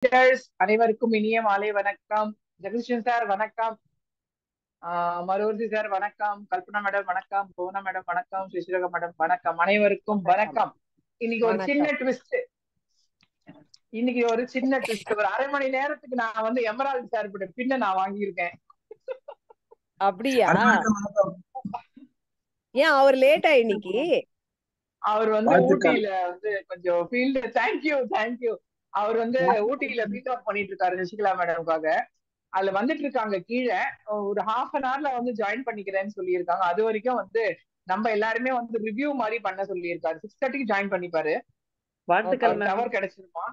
அனைவருக்கும் இனிய மாலை வணக்கம். ஜெகதீஷன் சார் வணக்கம், மருவர்த்தி சார் வணக்கம், கல்பனா மேடம் வணக்கம், புவனா மேடம் வணக்கம், சுசிரகா மேடம் வணக்கம். அனைவருக்கும் வணக்கம். இன்னைக்கு ஒரு சின்ன ட்விஸ்ட் ஒரு அரை மணி நேரத்துக்கு நான் வந்து எமரால்டு சார் பின்ன நான் வாங்கியிருக்கேன். அப்படியா? ஏன் அவர் லேட்டா இன்னைக்கு? அவர் வந்து ஊட்டியில வந்து கொஞ்சம் ஃபீல்டு. தேங்க்யூ. அவர் வந்து ஊட்டியில பீட் அவுட் பண்ணிட்டு இருக்காரு சசிகலா மேடம்காக. அதுல வந்துட்டு இருக்காங்க கீழே. ஒரு ஹாஃப் அன் ஹவர்ல வந்து ஜாயின் பண்ணிக்கிறேன்னு சொல்லியிருக்காங்க. அது வரைக்கும் வந்து நம்ம எல்லாருமே வந்து ரிவ்யூ மாதிரி பண்ண சொல்லியிருக்காரு. 6:30க்கு ஜாயின் பண்ணிப்பாரு. டவர் கிடைச்சிருமா,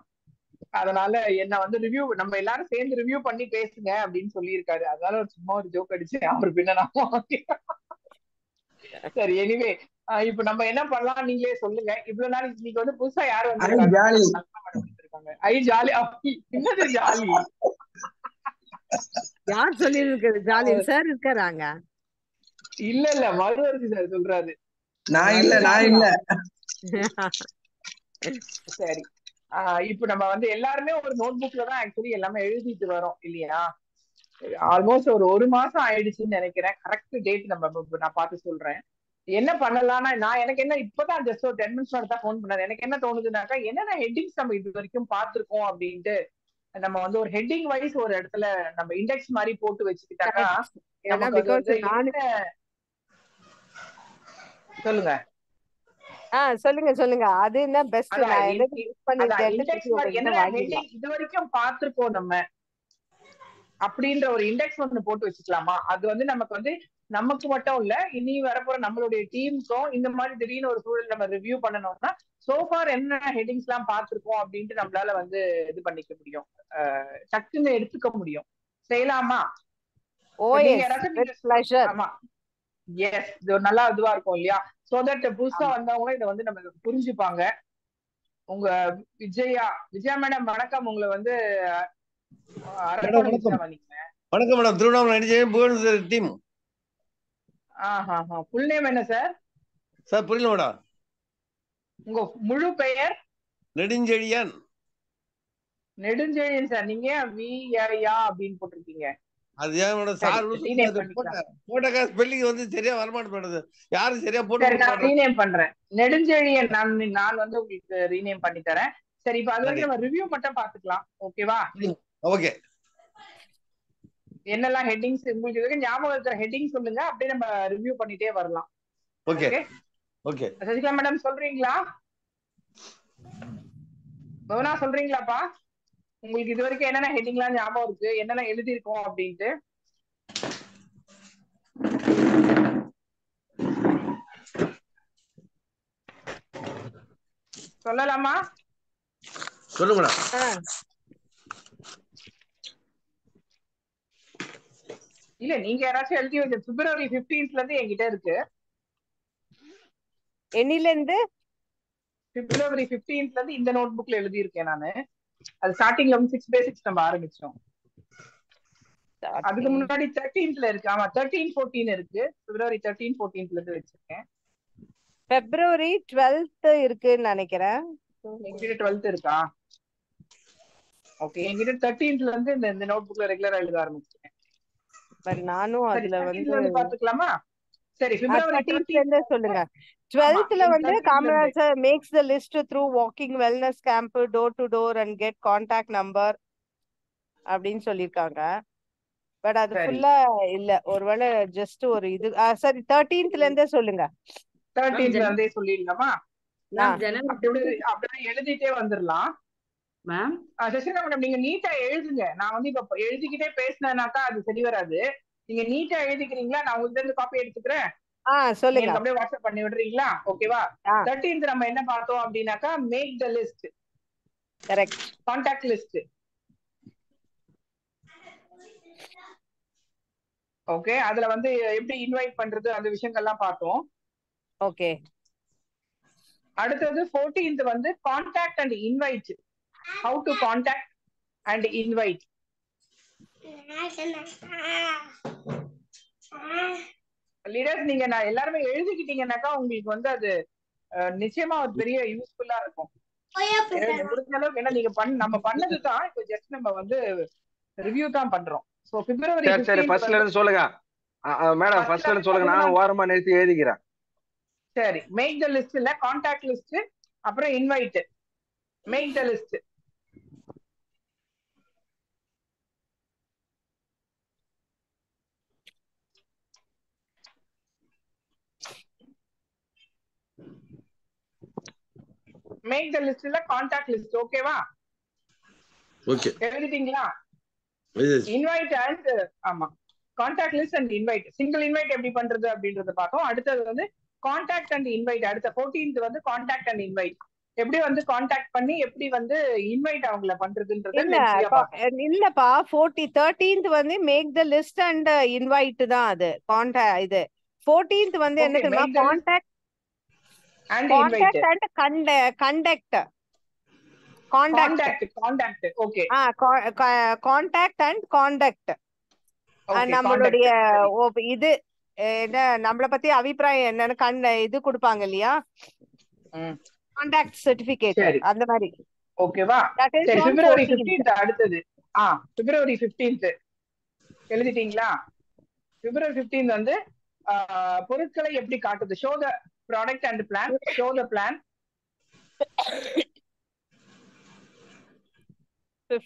அதனால என்ன வந்து ரிவ்யூ நம்ம எல்லாரும் சேர்ந்து ரிவ்யூ பண்ணி பேசுங்க அப்படின்னு சொல்லியிருக்காரு. அதனால ஒரு சும்மா ஒரு ஜோக் அடிச்சு அவர் பின்ன சரி, எனிவே இப்ப நம்ம என்ன பண்ணலாம் நீங்களே சொல்லுங்க. இவ்வளவு நாள் இன்னைக்கு வந்து புதுசா யாரு வந்திருக்காங்க? ஐ ஜாலி. என்னது ஜாலி? யார் சொல்லி இருக்குது ஜாலி? சார் இருக்காராங்க? இல்ல மருவர்த்தி சார் சொல்றாரு. நான் இல்ல சரி, இப்ப நம்ம வந்து எல்லாருமே ஒரு நோட் புக்ல தான் ஆக்சுவலி எல்லாமே எழுதிட்டு வரோம் இல்லையா? ஆல்மோஸ்ட் ஒரு மாசம் ஆயிடுச்சுன்னு நினைக்கிறேன். கரெக்ட் டேட் நான் பார்த்து சொல்றேன். என்ன பண்ணலாம்னா எனக்கு என்ன இப்பதான் ஜஸ்ட் ஒரு 10 minutes தான் போன் பண்ணாரு. எனக்கு என்ன தோணுதுனாக்கா, என்னென்ன ஹெட்டிங்ஸ் நம்ம இது வரைக்கும் பார்த்திருக்கோம் அப்படின்ட்டு நம்ம வந்து ஒரு ஹெட்டிங் வைஸ் ஒரு இடத்துல நம்ம இண்டெக்ஸ் மாதிரி போட்டு வச்சுக்கிட்டாக்கா சொல்லுங்க. அது என்ன பெஸ்ட்? இது வரைக்கும் பார்த்திருக்கோம் நம்ம அப்படின்ற ஒரு இண்டெக்ஸ் வந்து போட்டு வச்சுக்கலாமா? அது வந்து நமக்கு மட்டும் இல்ல, இனி வரப்போற நம்மளுடைய டீமுக்கும் இந்த மாதிரி திடீர்னு ஒரு சூழல் நம்ம ரிவ்யூ பண்ணணும்னா சோஃபார் என்ன ஹெட்டிங்ஸ் எல்லாம் பார்த்திருக்கோம் அப்படின்ட்டு நம்மளால வந்து இது பண்ணிக்க முடியும், டக்குன்னு எடுத்துக்க முடியும். செய்யலாமா? ஆமா, எஸ், இது ஒரு நல்லா இதுவா இருக்கும் இல்லையா? சோ தட் புதுசா வந்தவங்க இதை வந்து நம்ம புரிஞ்சுப்பாங்க. உங்க விஜயா மேடம் வணக்கம். உங்களை வந்து வணக்கம் madam. Tiruvannamalai team. Full name என்ன சார்? சார் புரியல மேடம். உங்க முழு பெயர்? நெடுஞ்செழியன். நெடுஞ்செழியன் சார். நீங்க வியா அப்படின்னு போட்டிருக்கீங்க. அது ஏன் மேடம் சார் போட்டக்கா ஸ்பெல்லிங் வந்து சரியா வரமாட்டேங்குது. யாரும் சரியா போட்டு நான் ரீநேம் பண்றேன். நெடுஞ்செழியன் நான் வந்து உங்களுக்கு ரீநேம் பண்ணி தரேன். சரி, இப்ப அது வரைக்கும் நம்ம ரிவ்யூ மட்டும் பாத்துக்கலாம். ஓகேவா? ஓகே. என்னெல்லாம் ஹெட்டிங்ஸ் உங்களுக்கு ஞாபகம் இருக்கிற ஹெட்டிங் சொல்லுங்க, அப்படியே நம்ம ரிவ்யூ பண்ணிட்டே வரலாம். Okay okay. சசிகலா மேடம் சொல்றீங்களா? பவனா சொல்றீங்களாப்பா? உங்களுக்கு இது வரைக்கும் என்னென்ன ஹெட்டிங்லாம் ஞாபகம் இருக்கு, என்னென்ன எழுதியிருக்கோம் அப்படின்ட்டு சொல்லலாமா? சொல்லுங்க. இல்ல, நீங்க யாராச்சும் எழுதி வச்ச February 15th இருந்து என்கிட்ட இருக்கு. என்னில இருந்து? February 15th இருந்து இந்த நோட் புக்ல எழுதி இருக்கேன் நானு. அது ஸ்டார்டிங்ல 6 basics நம்ம ஆரம்பிச்சோம். அதுக்கு முன்னாடி 13th இருக்கு. ஆமா, 13, 14 இருக்கு. February 13, 14th இருந்து வச்சிருக்கேன். February 12th இருக்குன்னு நினைக்கிறேன். என்கிட்ட 12th இருக்கா? ஓகே, என்கிட்ட 13th இருந்து இந்த நோட் புக்ல ரெகுலரா எழுத ஆரம்பிச்சிட்டேன். பட் நானும் அதுல வந்து பாத்துக்கலாமா? சரி, February 13th சொல்லுங்க. 12th வந்து Kamaraj makes the list through walking wellness camp door to door and get contact number அப்படின்னு சொல்லிருக்காங்க. பட் அது ஃபுல்லா இல்ல, ஒருவேளை ஜஸ்ட் ஒரு இது. சரி, 13th இருந்தே சொல்லுங்க. 13th இருந்தே சொல்லிடலாமா? அப்படியே எழுதிட்டே வந்துடலாம். சசிகலா மேடம், நீங்க நீட்டா எழுதுங்க. நான் வந்து இப்ப எழுதிக்கிட்டே பேசினாக்கா அது சரி வராது. நீங்க நீட்டா எழுதிக்கிறீங்களா? நான் உங்ககிட்ட இருந்து காப்பி எடுத்துக்கிறேன். சொல்லுங்க. அப்படியே வாட்ஸ்அப் பண்ணி விடுறீங்களா? ஓகேவா? 13th நம்ம என்ன பார்த்தோம் அப்படின்னாக்கா, make the list. Correct. Contact list. Okay, அதுல வந்து எப்படி இன்வைட் பண்றது அந்த விஷயங்கள்லாம் பார்த்தோம். ஓகே. அடுத்தது 14th வந்து contact and invite. How to contact and invite. Leaders, நீங்க எல்லாருமே எழுதிக்கிட்டீங்கன்னாக்கா உங்களுக்கு வந்து அது நிச்சயமா ஒரு பெரிய யூஸ்ஃபுல்லா இருக்கும். முடிஞ்ச அளவுக்கு என்ன நீங்க நம்ம பண்ணதுதான் இப்போ ஜஸ்ட் நம்ம வந்து ரிவ்யூ தான் பண்றோம். சோ பிப்ரவரி சரி 15 ஃபர்ஸ்ட்ல வந்து இருந்து சொல்லுங்க மேடம், ஃபர்ஸ்ட்ல இருந்து சொல்லுங்க, நானும் ஓரமா நிறுத்தி எழுதிக்கிறேன். சரி, மேக் த லிஸ்ட் இல்ல கான்டாக்ட் லிஸ்ட், அப்புறம் invite. Make the list. Make the list இல்ல கான்டாக்ட் லிஸ்ட். ஓகேவா? ஓகே, எழுதிட்டீங்களா? இன்வைட் அண்ட் ஆமா contact list and invite. Single invite எப்படி பண்றது அப்படின்றத பார்த்தோம். அடுத்தது வந்து கான்டாக்ட் அண்ட் இன்வைட். அடுத்த 14th வந்து கான்டாக்ட் அண்ட் இன்வைட். எப்படி வந்து கான்டாக்ட் பண்ணி எப்படி வந்து இன்வைட் அவங்கள பண்றதுன்றத லென்த்தியா பார்த்தோம். இல்லப்பா 13th வந்து make the list and invite தான். அது கான்டாக்ட் இது 14th வந்து என்ன தெரியுமா? Contact and invite and conduct. Contact okay. Contact and contact. நம்மளுடைய இது என்ன, நம்மள பத்தி அபிப்பிராயம் என்னன்னு இது கொடுப்பாங்க இல்லையா, கான்டாக்ட் சர்டிபிகேட் அந்த மாதிரி. ஓகேவா? சரி, பிப்ரவரி 15th அடுத்தது. பிப்ரவரி 15th எழுதிட்டீங்களா? பிப்ரவரி 15th வந்து பொருட்களை எப்படி காட்டுது? Show the product and plan. Show the plan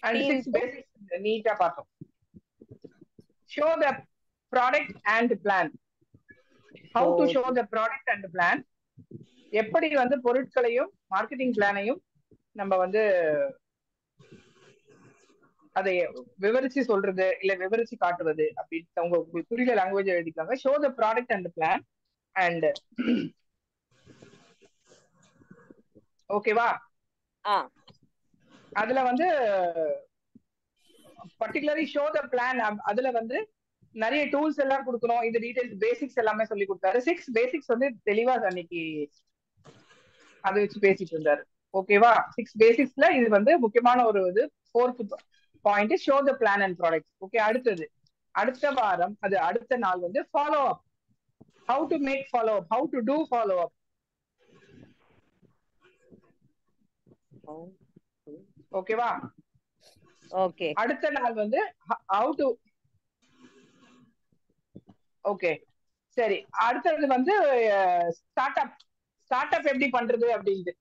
and 6 basics நீட்டா பார்த்தோம். Show the product and plan. how to show the product and plan. எப்படி வந்து பொருட்களையும் மார்க்கெட்டிங் பிளானையும் நம்ம வந்து அதை விவரிச்சு சொல்றது இல்ல விவரிச்சு காட்டுவது அப்படின்னு உங்க புரியுத லாங்குவேஜ் எழுதிக்காங்க. Show the product and plan and ஓகேவா? அதுல வந்து பர்டிகுலர்லி ஷோ த பிளான். அதுல வந்து நிறைய டூல்ஸ் எல்லாம் கொடுக்கணும். இந்த டீடைல்ஸ் பேசிக்ஸ் எல்லாமே சொல்லி கொடுத்தாரு. 6 பேசிக்ஸ் வந்து தெளிவா அன்னைக்கு அதை வச்சு பேசிட்டு இருந்தாரு. ஓகேவா? 6 பேசிக்ஸ்ல இது வந்து முக்கியமான ஒரு இது. 4th point show the plan and product. Okay, அடுத்தது அடுத்த வாரம் அது அடுத்த நாள் வந்து follow up. How to make follow up, how to do follow up. ஓகேவா? ஓகே, அடுத்த நாள் வந்து ஹவு டு. ஓகே சரி, அடுத்தது வந்து ஸ்டார்ட் அப் எப்படி பண்றது அப்படின்ட்டு.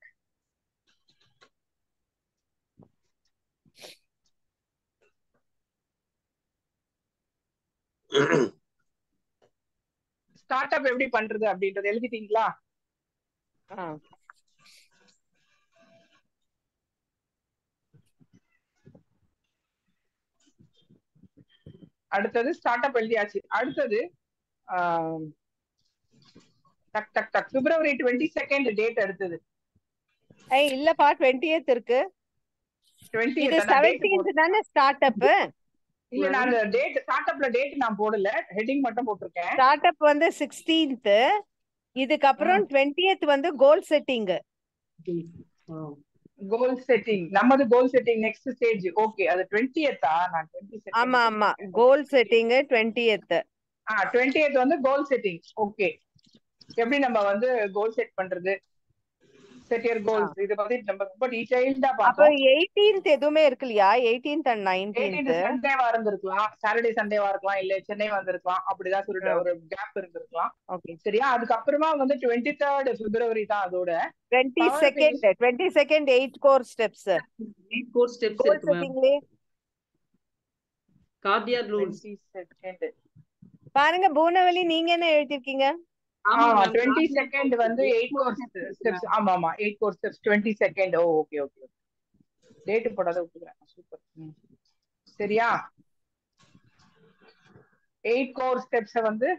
ஸ்டார்ட் அப் எப்படி பண்றது அப்படின்றது எழுதிட்டீங்களா? அடுத்தது ஸ்டார்ட் அப் எழுதியாச்சு. அடுத்தது டக் டக் டக் பிப்ரவரி 22nd டேட் அடுத்தது. இல்லப்பா 20th இருக்கு. இது 17th தானே ஸ்டார்ட் அப்? இல்ல, நான் அந்த டேட் ஸ்டார்ட் அப்ல டேட் நான் போடல, ஹெட்டிங் மட்டும் போட்டுருக்கேன். ஸ்டார்ட் அப் வந்து 16th. இதுக்கு அப்புறம் 20th வந்து கோல் செட்டிங். கோல் செட்டிங், நமது கோல் செட்டிங் நெக்ஸ்ட் ஸ்டேஜ். ஓகே, அது 20th. நான் 22nd. ஆமா ஆமா, கோல் செட்டிங் 20th. 20th வந்து கோல் செட்டிங். ஓகே, எப்படி நம்ம வந்து கோல் செட் பண்றது, செட் யுவர் கோல்ஸ், இத பத்தி நம்ம ரொம்ப டீடைல்டா பார்த்தோம். அப்ப 18th எதுவுமே இருக்குலையா? 18th and 19th சண்டேவா இருந்திருக்கலாம், சாட்டர்டே சண்டேவா இருக்கலாம், இல்ல சென்னை வந்திருக்கலாம், அப்படிதான் சொல்லிட்டு ஒரு கேப் இருந்திருக்கலாம். ஓகே சரியா? அதுக்கப்புறமா வந்து 23rd பிப்ரவரி தான் அதோட 22nd 8 core steps. 8 core steps இருக்கு மேம். கார்டியாக் ரூல்ஸ் 22nd பாருங்க பூனவலி, நீங்க என்ன எழுதிருக்கீங்க? 22nd வந்து 8 core steps. ஆமா ஆமா, 8 core steps 22nd. Okay okay, date போடாத விட்டுக்கிறேன். சூப்பர். சரியா? 8 core steps வந்து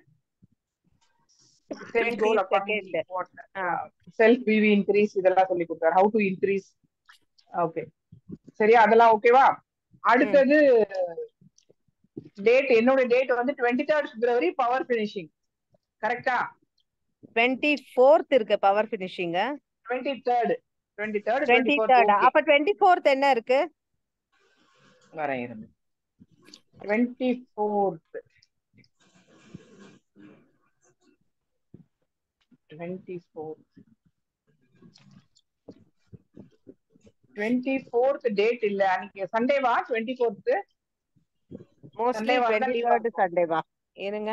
set goal accordingly, self PV increase இதெல்லாம் சொல்லி கொடுத்தாரு. how to increase. ஓகே சரியா? அதெல்லாம் ஓகேவா? அடுத்தது டேட், என்னோட டேட் வந்து 23rd பிப்ரவரி பவர் ஃபினிஷிங். கரெக்ட்டா? 24th இருக்கு பவர் ஃபினிஷிங். 23rd. அப்ப 24th என்ன இருக்கு? வரேன் இருங்க. 24th 24th 24th டேட் இல்ல, அன்னைக்கு சண்டேவா? 24th மோஸ்ட்லி 23rd சண்டேவா இருங்க.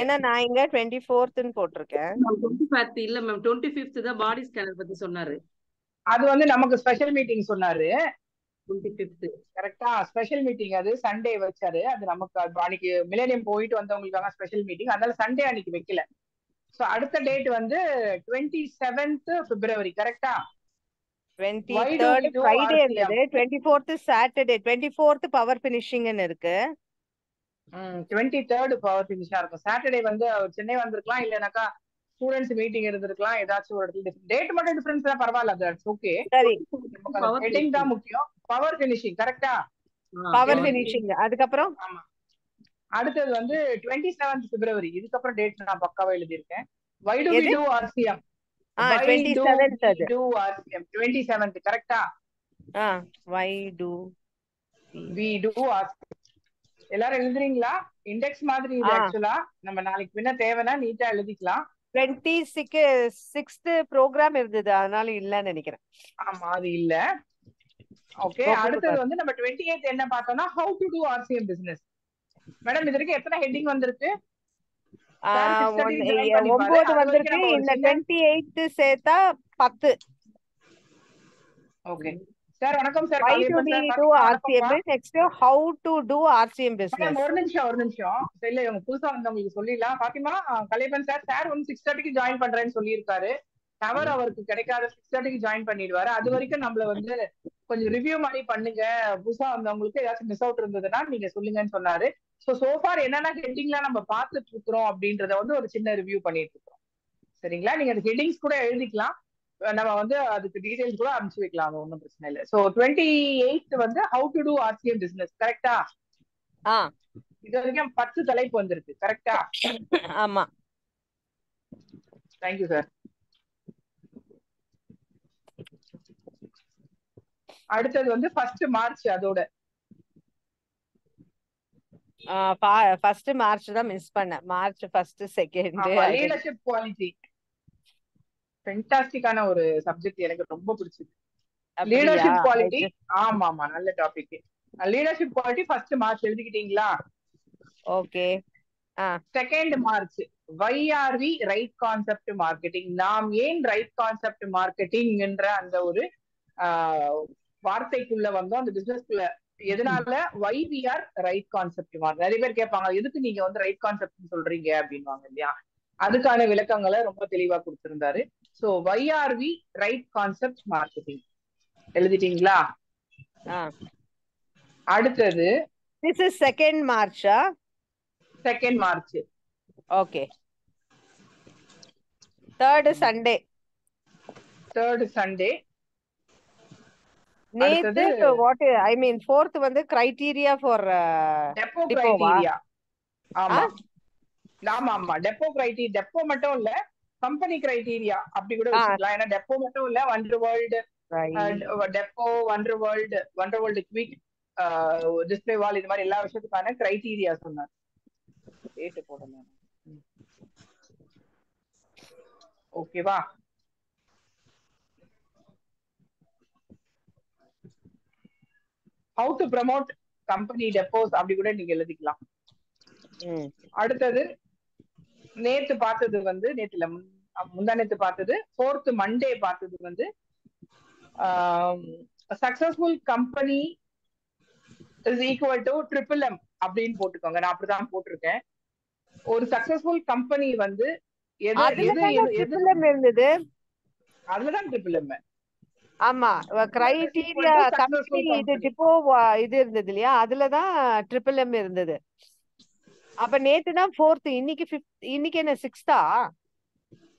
ஏன்னா நான் இங்க 24th போட்டிருக்கேன். 25th இல்ல மேம், 25th தான் பாடி ஸ்கேனர் பத்தி சொன்னாரு. அது வந்து நமக்கு ஸ்பெஷல் மீட்டிங் சொன்னாரு. 25th கரெக்டா, ஸ்பெஷல் மீட்டிங் அது சண்டே வச்சாரு. அது நமக்கு அன்னைக்கு மிலேனியம் போயிட்டு வந்தவங்களுக்காக ஸ்பெஷல் மீட்டிங், அதனால சண்டே அன்னைக்கு வைக்கல. சோ அடுத்த டேட் வந்து 27th February. கரெக்டா? 23rd ஃப்ரைடே இருந்தது, 24th சாட்டர்டே, 24th பவர் ஃபினிஷிங்னு இருக்கு. 23rd பவர் ஃபினிஷா இருக்கும். சாட்டர்டே வந்து அவர் சென்னை வந்திருக்கலாம், இல்லனாக்கா ஸ்டூடண்ட்ஸ் மீட்டிங் இருந்திருக்கலாம். ஏதாச்சும் ஒரு இடத்துல டேட் மட்டும் டிஃபரன்ஸ் தான், பரவாயில்ல, தட்ஸ் ஓகே. சரி, நமக்கு ஹெட்டிங் தான் முக்கியம். பவர் ஃபினிஷிங் கரெக்டா? Power finishing. அதுக்கப்புறம் ஆமா, அடுத்தது வந்து 27th February. இதுக்கப்புறம் டேட் நான் பக்காவா எழுதி இருக்கேன். why do we do RCM? 27th அது. 27th கரெக்டா? why do we do RCM. எல்லாரும் எழுதுறீங்களா? இண்டெக்ஸ் மாதிரி இது ஆக்சுவலா. நம்ம நாளைக்கு பின்ன தேவைன்னா நீட்டா எழுதிக்கலாம். 26th ப்ரோக்ராம் இருந்தது, அதனால இல்லன்னு நினைக்கிறேன். ஆமா, அது இல்ல. ஓகே, அடுத்தது வந்து நம்ம 28th என்ன பார்த்தோம்னா how to do RCM business. Madam இதற்கு எத்தனை ஹெட்டிங் வந்திருக்கு? 9 வந்திருக்கு. இந்த 28th சேர்த்தா 10. ஓகே சார், வணக்கம் sir. why do we do RCM? next how to do RCM business. ஒரு நிமிஷம் இல்ல, இவங்க புதுசா வந்தவங்களுக்கு சொல்லிடலாம். பாத்திமா, கலைப்பன் சார் வந்து 6:30க்கு ஜாயின் பண்றேன்னு சொல்லியிருக்காரு. டவர் அவருக்கு கிடைக்காத 6:30க்கு ஜாயின் பண்ணிடுவாரு. அது வரைக்கும் நம்மள வந்து கொஞ்சம் ரிவ்யூ மாதிரி பண்ணுங்க. புதுசா வந்தவங்களுக்கு ஏதாச்சும் மிஸ் அவுட் இருந்ததுன்னா நீங்க சொல்லுங்கன்னு சொன்னாரு. சோஃபார் என்னென்ன ஹெட்டிங்லாம் நம்ம பார்த்துட்டு இருக்கிறோம் அப்படின்றத வந்து ஒரு சின்ன ரிவ்யூ பண்ணிட்டு இருக்கோம். சரிங்களா? நீங்க அந்த ஹெட்டிங்ஸ் கூட எழுதிக்கலாம், நம்ம வந்து அதுக்கு டீடைல்ஸ் கூட அனுப்பிச்சு வைக்கலாம், அது ஒன்றும் பிரச்சனை இல்லை. ஸோ 28th வந்து how to do RCM business. கரெக்டா? இது வரைக்கும் 10 தலைப்பு வந்திருக்கு. கரெக்டா? ஆமா, தேங்க்யூ சார். அடுத்தது வந்து 1st March. அதோட 1st March தான் மிஸ் பண்ணேன். March 1st 2nd leadership quality. ஃபென்டாஸ்டிக்கான ஒரு சப்ஜெக்ட், எனக்கு ரொம்ப பிடிச்சது. Leadership quality. ஆமா, நல்ல topic. Leadership quality 1st March எழுதிக்கிட்டீங்களா? Okay. 2nd March why are we right concept marketing. நாம் ஏன் ரைட் கான்செப்ட் மார்க்கெட்டிங் என்ற அந்த ஒரு வார்த்தைக்குள்ள வந்தோம், அந்த பிசினஸ்க்குள்ள. எதனால why we are right concept marketing. நிறைய பேர் கேட்பாங்க, எதுக்கு நீங்க வந்து ரைட் கான்செப்ட் சொல்றீங்க அப்படின்வாங்க இல்லையா? அதுக்கான விளக்கங்களை ரொம்ப தெளிவா கொடுத்திருந்தாரு. So why are we right concept marketing எழுதிட்டீங்களா? அடுத்தது this is 2nd March. 2nd March. ஓகே. 3rd Sunday. 3rd Sunday. நேத்து வாட் ஐ மீன் 4th வந்து கிரைட்டீரியா ஃபார் டெப்போ கிரைட்டீரியா. ஆமா டெப்போ கிரைட்டீரியா. டெப்போ மட்டும் இல்ல, கம்பெனி கிரைட்டீரியா அப்படி கூட வச்சுக்கலாம். ஏன்னா டெப்போ மட்டும் இல்ல, wonder world depot, wonder world quick, display wall, இது மாதிரி எல்லா விஷயத்துக்கான கிரைட்டீரியா சொன்னார். டேட் போடணும். ஓகேவா? how to promote company depots அப்படி கூட நீங்க எழுதிக்கலாம். அடுத்தது நேத்து பார்த்தது வந்து, நேத்துல முந்தா நேத்து பார்த்தது 4th Monday பார்த்தது வந்து successful company is equal to MMM அப்படின்னு போட்டுக்கோங்க. நான் அப்படிதான் போட்டிருக்கேன். ஒரு சக்சஸ்ஃபுல் கம்பெனி வந்து இருந்தது, அதுலதான் MMM. ஆமா, கிரைட்டீரியா கம்பெனி இது டிப்போ இது இருந்தது இல்லையா, அதுலதான் MMM இருந்தது. அப்ப நேத்து தான் 4th, இன்னைக்கு 5th, இன்னைக்கு என்ன 6th?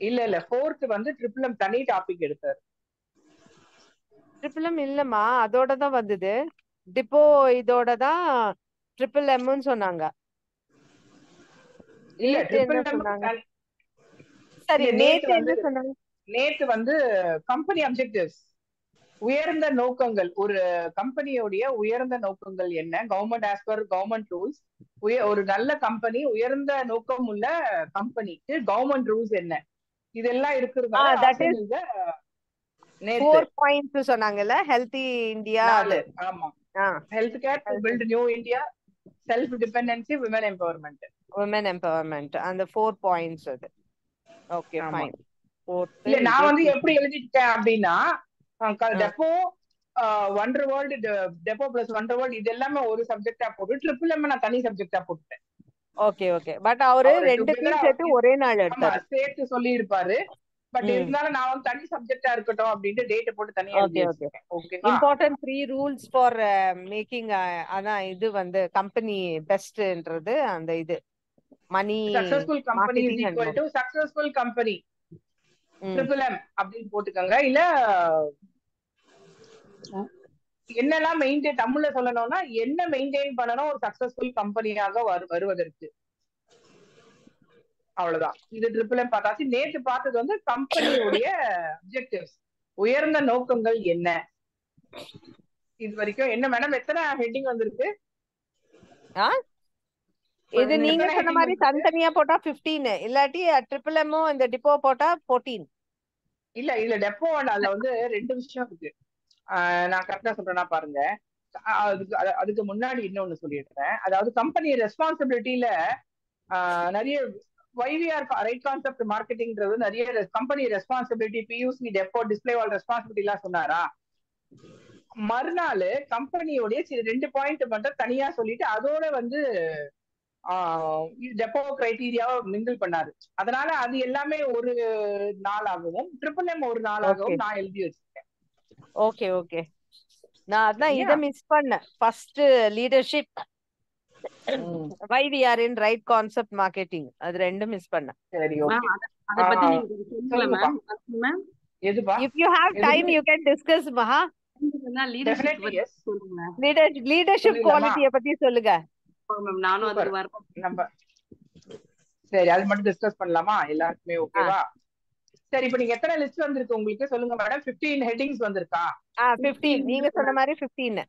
இல்ல 4th வந்து MMM தனி டாபிக் எடுத்தாரு. MMM இல்லம்மா, அதோட தான் வந்தது. டிப்போ இதோட தான் MMM சொன்னாங்க. இல்ல என்ன சொன்னாங்க? சரி, நேத்து என்ன சொன்னாங்க? நேத்து வந்து கம்பெனி அப்ஜெக்டிவ்ஸ், உயர்ந்த நோக்கங்கள். ஒரு கம்பெனியோடைய உயர்ந்த நோக்கங்கள் என்ன? Government as per government rules, ஒரு நல்ல கம்பெனி, உயர்ந்த நோக்கம் உள்ள கம்பெனிக்கு கவர்மெண்ட் ரூல்ஸ் என்ன, இதெல்லாம் இருக்கிறதுனால நேத்து 4 பாயிண்ட்ஸ் சொன்னாங்கல்ல, ஹெல்தி இந்தியா. 4. ஆமா, health care to build new India, self dependency, women empowerment. Women empowerment, அந்த 4 பாயிண்ட்ஸ் அது. Okay fine. இல்ல நான் வந்து எப்படி எழுதிட்டேன் அப்படின்னா, depot wonder world, depot plus wonder world இது எல்லாமே ஒரு சப்ஜெக்டா போட்டு ட்ரிபிள் எம் நான் தனி சப்ஜெக்டா போட்டுட்டேன். Okay okay. பட் அவரு ரெண்டுத்தையும் சேர்த்து ஒரே நாள் எடுத்தாரு. சேர்த்து சொல்லி இருப்பாரு. பட் இருந்தாலும் நான் வந்து தனி சப்ஜெக்டா இருக்கட்டும் அப்படின்ட்டு டேட் போட்டு தனியா எழுதி வச்சிருக்கேன். ஓகேவா? இம்பார்ட்டன்ட் 3 ரூல்ஸ் ஃபார் மேக்கிங், அதான் இது வந்து கம்பெனி பெஸ்ட்ன்றது அந்த இது மணி. Successful company is equal to successful company triple M அப்படின்னு போட்டுக்கோங்க. இல்ல என்னெல்லாம் மெயின்டைன், தமிழ்ல சொல்லணும்னா என்ன மெயின்டைன் பண்ணணும் ஒரு சக்சஸ்ஃபுல் கம்பெனியாக வருவதற்கு, அவ்வளவுதான். இது ட்ரிபிள் எம் பார்த்தாச்சு. நேற்று பார்த்தது வந்து கம்பெனியுடைய அப்ஜெக்டிவ்ஸ், உயர்ந்த நோக்கங்கள் என்ன. இது வரைக்கும் என்ன மேடம், எத்தனை ஹெட்டிங் வந்திருக்கு? இது நீங்க சொன்ன மாதிரி தனித்தனியா போட்டா 15, இல்லாட்டி ட்ரிபிள் எம்மும் இந்த டிப்போ போட்டா 14. இல்ல இதுல டெப்போ அதுல வந்து 2 விஷயம் இருக்கு. நான் கரெக்டா சொல்றேன்னா பாருங்க. அதுக்கு முன்னாடி இன்னொன்னு சொல்லிடுறேன். அதாவது கம்பெனி ரெஸ்பான்சிபிலிட்டியில நிறைய YVR ரைட் கான்செப்ட் மார்க்கெட்டிங்ன்றது நிறைய company responsibility, PUC, depot, display wall responsibility எல்லாம் சொன்னாரா. மறுநாள் கம்பெனியோடைய 2 பாயிண்ட் மட்டும் தனியா சொல்லிட்டு அதோட வந்து டெப்போ கிரைட்டீரியாவை மிங்கிள் பண்ணாரு. அதனால அது எல்லாமே ஒரு நாளாகவும் ட்ரிபிள் எம் ஒரு நாளாகவும் நான் எழுதி வச்சிருக்கேன். Okay okay. நான் அதான் இத மிஸ் பண்ணேன். ஃபர்ஸ்ட் லீடர்ஷிப், YVR இன் ரைட் கான்செப்ட் மார்க்கெட்டிங், அது ரெண்டும் மிஸ் பண்ணேன். சரி ஓகே. அத பத்தி நீங்க சொல்லுங்க மேம். எதுபா? If you have time you can discuss Maha. Leadership குவாலிட்டியை பத்தி சொல்லுங்க மேம். நானும் அதுக்கு வரேன். நம்ம சரி அது மட்டும் டிஸ்கஸ் பண்ணலாமா எல்லாருக்குமே? ஓகேவா? சரி, இப்போ நீங்க எத்தனை லிஸ்ட் வந்திருக்கு உங்களுக்கு சொல்லுங்க மேடம். 15 ஹெட்டிங்ஸ் வந்திருக்கா? 15 நீங்க சொன்ன மாதிரி 15.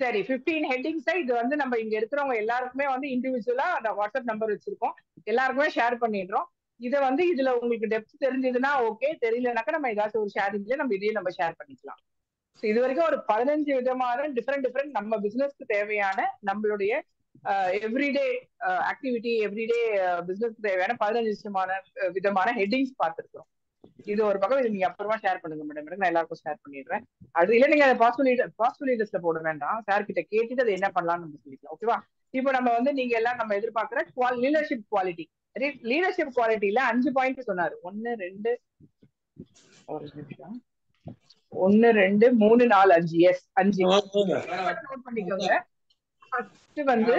சரி, 15 ஹெட்டிங்ஸ். இது வந்து நம்ம இங்க இருக்கிறவங்க எல்லாருக்குமே வந்து இண்டிவிஜுவலா வாட்ஸ்அப் நம்பர் வச்சிருக்கோம், எல்லாருக்குமே ஷேர் பண்ணிடுறோம். இதை வந்து இதுல உங்களுக்கு டெப்த் தெரிஞ்சதுன்னா ஓகே, தெரியலனாக்கா நம்ம ஏதாச்சும் ஒரு ஷேரிங்ல நம்ம இதையும் நம்ம ஷேர் பண்ணிக்கலாம். இது வரைக்கும் ஒரு 15 விதமான டிஃப்ரெண்ட் நம்ம பிசினஸ்க்கு தேவையான நம்மளுடைய எவ்ரிடே ஆக்டிவிட்டி, எவ்ரிடே பிசினஸ் தேவையான 15 விதமான ஹெட்டிங்ஸ் பார்த்துருக்கோம். இது ஒரு பக்கம். இது நீங்க அப்புறமா ஷேர் பண்ணுங்க மேடம், நான் எல்லாருக்கும் ஷேர் பண்ணிடுறேன். அது இல்ல நீங்க பாசிபிலிட்டிஸ்ல போட வேண்டாம், சார் கிட்ட கேட்டுட்டு அது என்ன பண்ணலாம்னு நம்ம சொல்லிக்கலாம். ஓகேவா? இப்போ நம்ம வந்து நீங்க எல்லாம் நம்ம எதிர்பார்க்கிற லீடர்ஷிப் குவாலிட்டி. லீடர்ஷிப் குவாலிட்டியில 5 பாயிண்ட் சொன்னாரு. 1 2 3 4 5. எஸ் 5 நோட் பண்ணிக்கோங்க. ஃபர்ஸ்ட் வந்து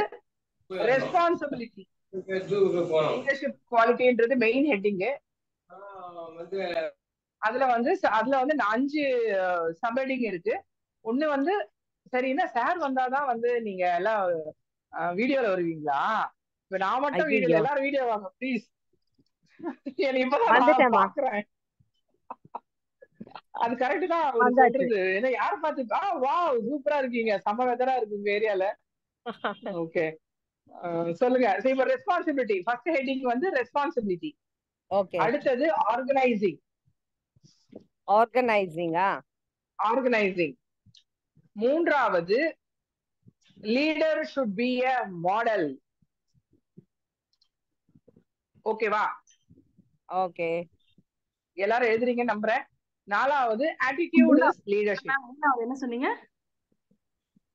ரெஸ்பான்சிபிலிட்டி. லீடர்ஷிப் குவாலிட்டின்றது மெயின் ஹெட்டிங். அதுல வந்து 5 சப் ஹெட்டிங் இருக்கு. ஒண்ணு வந்து சரின்னா சார் வந்தாதான் வந்து நீங்க எல்லாம் வீடியோல வருவீங்களா? இப்ப நான் மட்டும் வீடியோல, எல்லாரும் வீடியோ வாங்க ப்ளீஸ். இப்பதான் பாக்குறேன். அது கரெக்ட் தான் சொல்றது. ஏன்னா யார பாத்து வாவ் சூப்பரா இருக்கீங்க, செம வெதரா இருக்கு உங்க ஏரியால. ஓகே சொல்லுங்க. இப்ப ரெஸ்பான்சிபிலிட்டி ஃபர்ஸ்ட் ஹெட்டிங் வந்து ரெஸ்பான்சிபிலிட்டி. ஓகே. அடுத்தது ஆர்கனைசிங். ஆர்கனைசிங். மூன்றாவது leader should be a model. ஓகேவா? ஓகே, எல்லாரும் எழுதுறீங்க நம்புறேன். நாலாவது attitude is leadership. என்ன சொன்னீங்க?